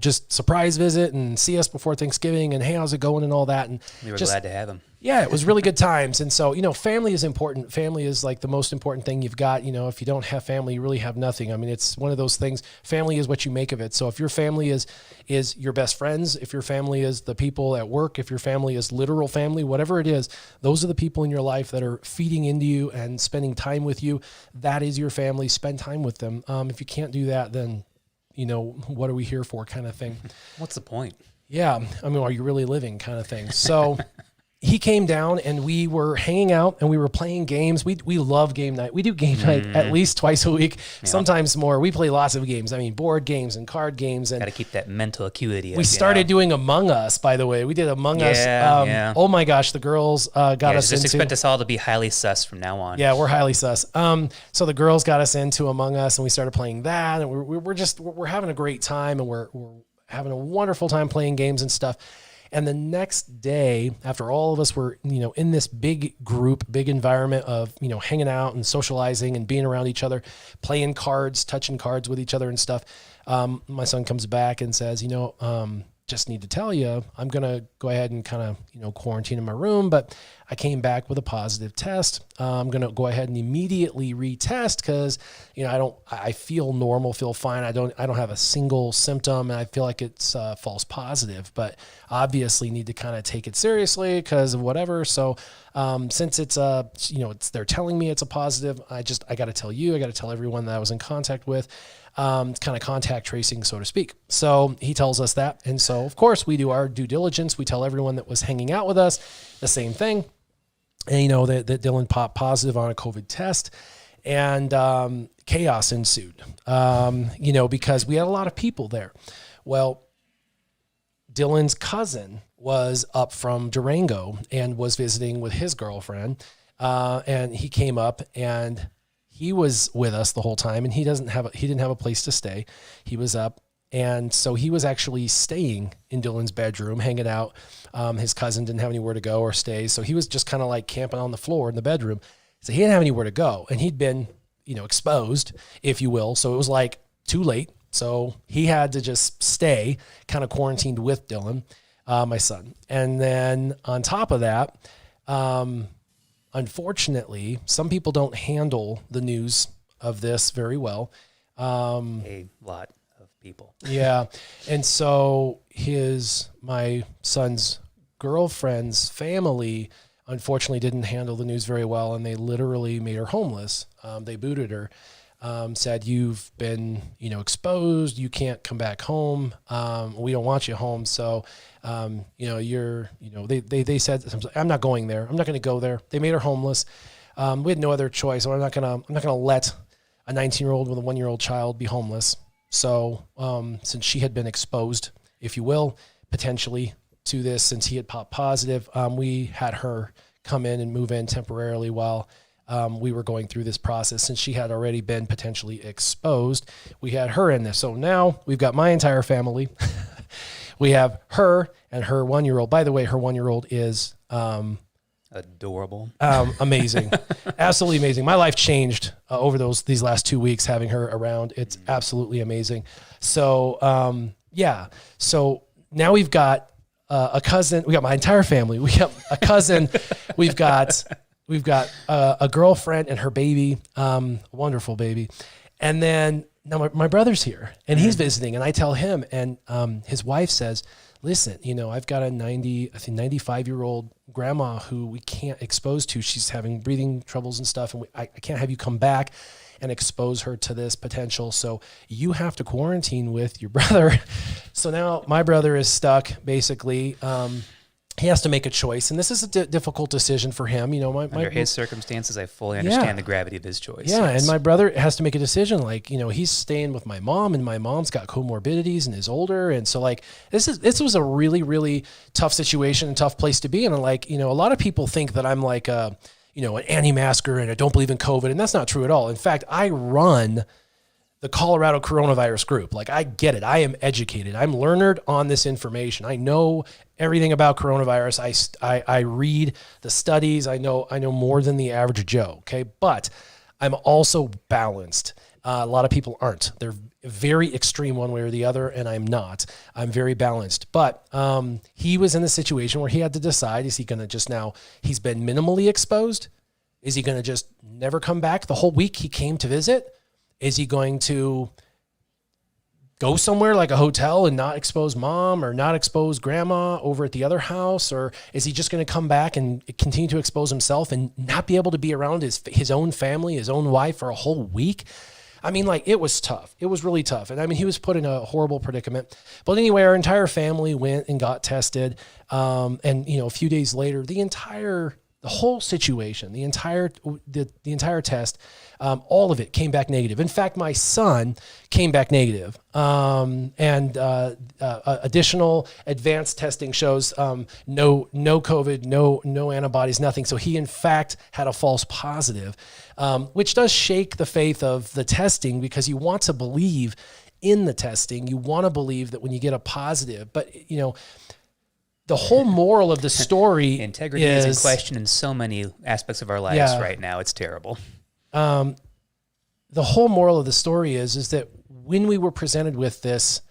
just surprise visit and see us before Thanksgiving and, hey, how's it going and all that. And we were glad to have him. Yeah, it was really good times. And so, family is important. Family is like the most important thing you've got. If you don't have family, you really have nothing. I mean, it's one of those things. Family is what you make of it. So if your family is your best friends, if your family is the people at work, if your family is literal family, whatever it is, those are the people in your life that are feeding into you and spending time with you. That is your family. Spend time with them. If you can't do that, then what are we here for kind of thing. What's the point? Yeah. I mean, are you really living kind of thing? So he came down and we were hanging out and we were playing games. We love game night. We do game night at least twice a week, sometimes more. We play lots of games. I mean, board games and card games. And got to keep that mental acuity. We started doing Among Us, by the way. We did Among Us. Oh my gosh, the girls got us just into. Expect us all to be highly sus from now on. Yeah, we're highly sus. So the girls got us into Among Us and we started playing that. And we're having a great time and we're having a wonderful time playing games and stuff. And the next day, after all of us were, in this big group, big environment of, hanging out and socializing and being around each other, playing cards, touching cards with each other and stuff, my son comes back and says, just need to tell you, I'm going to go ahead and kind of, quarantine in my room, but I came back with a positive test. I'm going to go ahead and immediately retest because, I feel normal, feel fine. I don't have a single symptom and I feel like it's false positive, but obviously need to kind of take it seriously because of whatever. So, since it's they're telling me it's a positive, I got to tell you, I got to tell everyone that I was in contact with. Kind of contact tracing, so to speak. So he tells us that. And so, of course, we do our due diligence. We tell everyone that was hanging out with us the same thing. And, that Dylan popped positive on a COVID test. And chaos ensued, because we had a lot of people there. Well, Dylan's cousin was up from Durango and was visiting with his girlfriend. And he came up and he was with us the whole time, and he didn't have a place to stay. He was up, and so he was actually staying in Dylan's bedroom, hanging out. His cousin didn't have anywhere to go or stay, so he was just kind of like camping on the floor in the bedroom. So he didn't have anywhere to go, and he'd been, exposed, if you will. So it was like too late. So he had to just stay, kind of quarantined with Dylan, my son, and then on top of that. Unfortunately, some people don't handle the news of this very well. A lot of people. Yeah. And so my son's girlfriend's family, unfortunately, didn't handle the news very well, and they literally made her homeless. They booted her, said, you've been, exposed. You can't come back home. We don't want you home. So, they said, I'm not going there. I'm not going to go there. They made her homeless. We had no other choice. So I'm not going to let a 19-year-old with a 1-year-old child be homeless. So, since she had been exposed, if you will, potentially to this, since he had popped positive, we had her come in and move in temporarily while we were going through this process. Since she had already been potentially exposed, we had her in this. So now we've got my entire family. We have her and her 1-year-old. By the way, her 1-year-old is adorable, amazing, absolutely amazing. My life changed over these last 2 weeks having her around. It's absolutely amazing. So So now we've got a cousin. We got my entire family. We got a cousin. We've got a girlfriend and her baby, wonderful baby. And then now my brother's here and he's visiting, and I tell him, and his wife says, listen, I've got a 95-year-old grandma who we can't expose to. She's having breathing troubles and stuff. And I can't have you come back and expose her to this potential. So you have to quarantine with your brother. So now my brother is stuck basically. He has to make a choice, and this is a difficult decision for him. Under his circumstances, I fully understand the gravity of his choice. Yeah, yes. And my brother has to make a decision. Like, he's staying with my mom, and my mom's got comorbidities and is older, and so like this was a really, really tough situation and tough place to be in. And like, a lot of people think that I'm like an anti-masker and I don't believe in COVID, and that's not true at all. In fact, I run the Colorado coronavirus group. Like, I get it. I am educated. I'm learned on this information. I know everything about coronavirus. I read the studies. I know more than the average Joe. Okay. But I'm also balanced. A lot of people aren't. They're very extreme one way or the other, and I'm not. I'm very balanced. But he was in a situation where he had to decide, is he going to just now, he's been minimally exposed? Is he going to just never come back the whole week he came to visit? Is he going to go somewhere like a hotel and not expose mom or not expose grandma over at the other house? Or is he just going to come back and continue to expose himself and not be able to be around his own family, his own wife for a whole week? I mean, like, it was tough. It was really tough. And I mean, he was put in a horrible predicament. But anyway, our entire family went and got tested. And, a few days later, the whole situation, the entire test, all of it came back negative. In fact, my son came back negative. Additional advanced testing shows no COVID, no antibodies, nothing. So he, in fact, had a false positive, which does shake the faith of the testing, because you want to believe in the testing. You want to believe that when you get a positive, but the whole moral of the story integrity is in question in so many aspects of our lives right now. It's terrible. The whole moral of the story is that when we were presented with this,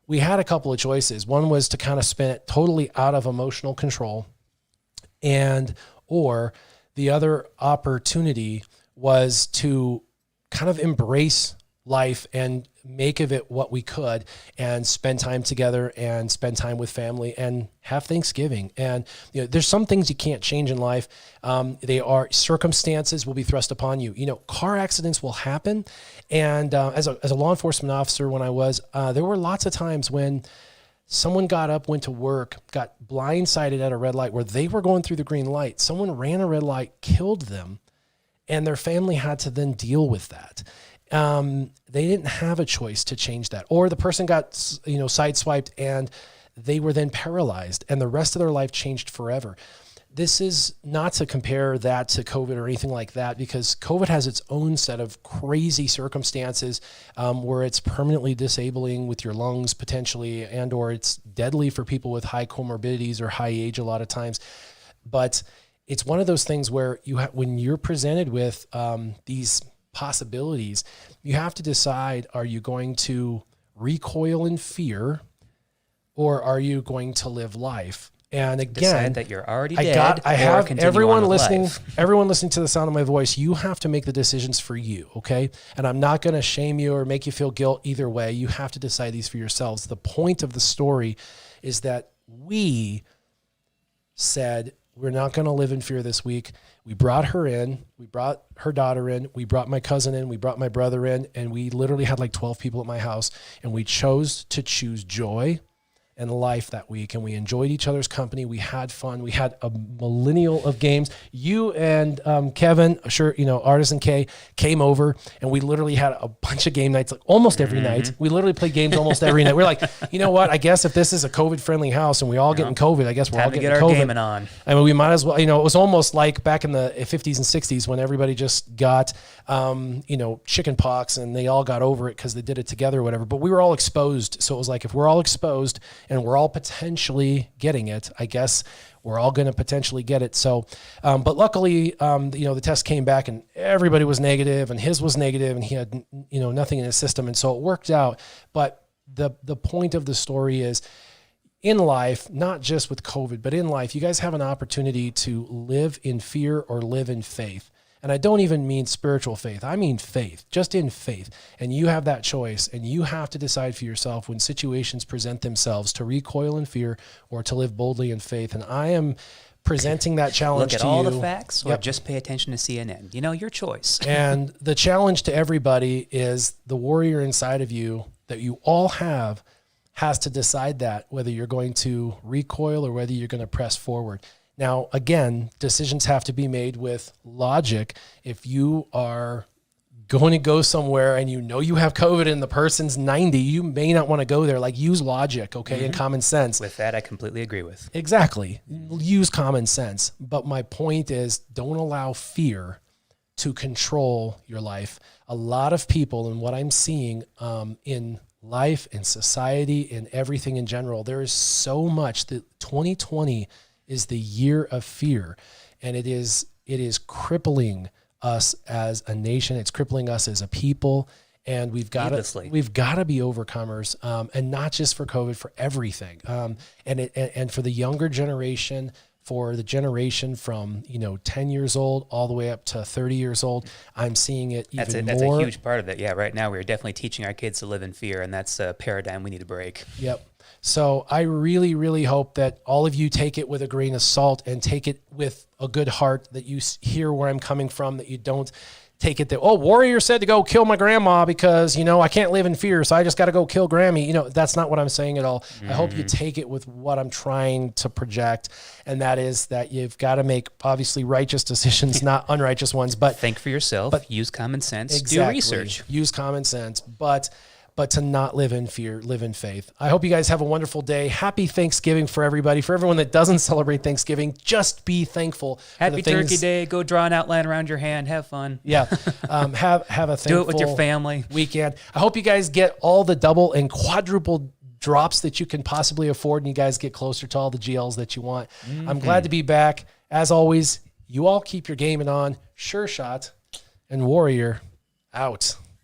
we had a couple of choices. One was to kind of spin it totally out of emotional control, or the other opportunity was to kind of embrace life and make of it what we could and spend time together and spend time with family and have Thanksgiving. And there's some things you can't change in life. They are circumstances will be thrust upon you. Car accidents will happen. And as a law enforcement officer, when I was, there were lots of times when someone got up, went to work, got blindsided at a red light where they were going through the green light. Someone ran a red light, killed them, and their family had to then deal with that. They didn't have a choice to change that, or the person got, sideswiped and they were then paralyzed and the rest of their life changed forever. This is not to compare that to COVID or anything like that, because COVID has its own set of crazy circumstances, where it's permanently disabling with your lungs potentially, and, or it's deadly for people with high comorbidities or high age a lot of times. But it's one of those things where when you're presented with, these possibilities, you have to decide, are you going to recoil in fear or are you going to live life? And again, decide that you're already dead. I have everyone listening, life. Everyone listening to the sound of my voice. You have to make the decisions for you. Okay. And I'm not going to shame you or make you feel guilt either way. You have to decide these for yourselves. The point of the story is that we said, we're not going to live in fear this week. We brought her in, we brought her daughter in, we brought my cousin in, we brought my brother in, and we literally had like 12 people at my house, and we chose to choose joy and life that week, and we enjoyed each other's company. We had fun. We had a millennial of games. You and Kevin, Artisan K, came over, and we literally had a bunch of game nights, like almost every night. We literally played games almost every night. We're like, you know what? I guess if this is a COVID-friendly house and we all getting COVID, I guess we're all getting COVID. Time to get our gaming on. I mean, we might as well. It was almost like back in the 50s and 60s when everybody just got, chicken pox, and they all got over it because they did it together or whatever. But we were all exposed, so it was like, if we're all exposed and we're all potentially getting it, I guess we're all going to potentially get it. So, but luckily, the test came back and everybody was negative, and his was negative, and he had, nothing in his system. And so it worked out. But the point of the story is, in life, not just with COVID, but in life, you guys have an opportunity to live in fear or live in faith. And I don't even mean spiritual faith. I mean faith, just in faith. And you have that choice, and you have to decide for yourself when situations present themselves to recoil in fear or to live boldly in faith. And I am presenting that challenge to you. Look at all the facts, or just pay attention to CNN. Your choice. And the challenge to everybody is the warrior inside of you that you all have has to decide that, whether you're going to recoil or whether you're going to press forward. Now, again, decisions have to be made with logic. If you are going to go somewhere and you have COVID and the person's 90, you may not want to go there. Like, use logic, okay, and common sense. With that, I completely agree with. Exactly. Use common sense. But my point is, don't allow fear to control your life. A lot of people, and what I'm seeing in life, in society, in everything in general, there is so much that 2020 is the year of fear, and it is crippling us as a nation. It's crippling us as a people, and we've got to be overcomers, and not just for COVID, for everything, and for the younger generation, for the generation from 10 years old all the way up to 30 years old. I'm seeing it even more. That's a huge part of it. Yeah, right now we're definitely teaching our kids to live in fear, and that's a paradigm we need to break. Yep. So I really, really hope that all of you take it with a grain of salt and take it with a good heart, that you hear where I'm coming from, that you don't take it that, Warrior said to go kill my grandma because, I can't live in fear, so I just got to go kill Grammy. That's not what I'm saying at all. I hope you take it with what I'm trying to project, and that is that you've got to make, obviously, righteous decisions, not unrighteous ones. But think for yourself, use common sense, exactly, do research. Use common sense, but to not live in fear, live in faith. I hope you guys have a wonderful day. Happy Thanksgiving for everybody. For everyone that doesn't celebrate Thanksgiving, just be thankful. Happy Turkey Day. Go draw an outline around your hand. Have fun. Yeah. Have a thankful do it with your family. Weekend. I hope you guys get all the double and quadruple drops that you can possibly afford, and you guys get closer to all the GLs that you want. I'm glad to be back. As always, you all keep your gaming on. Sure Shot and Warrior out.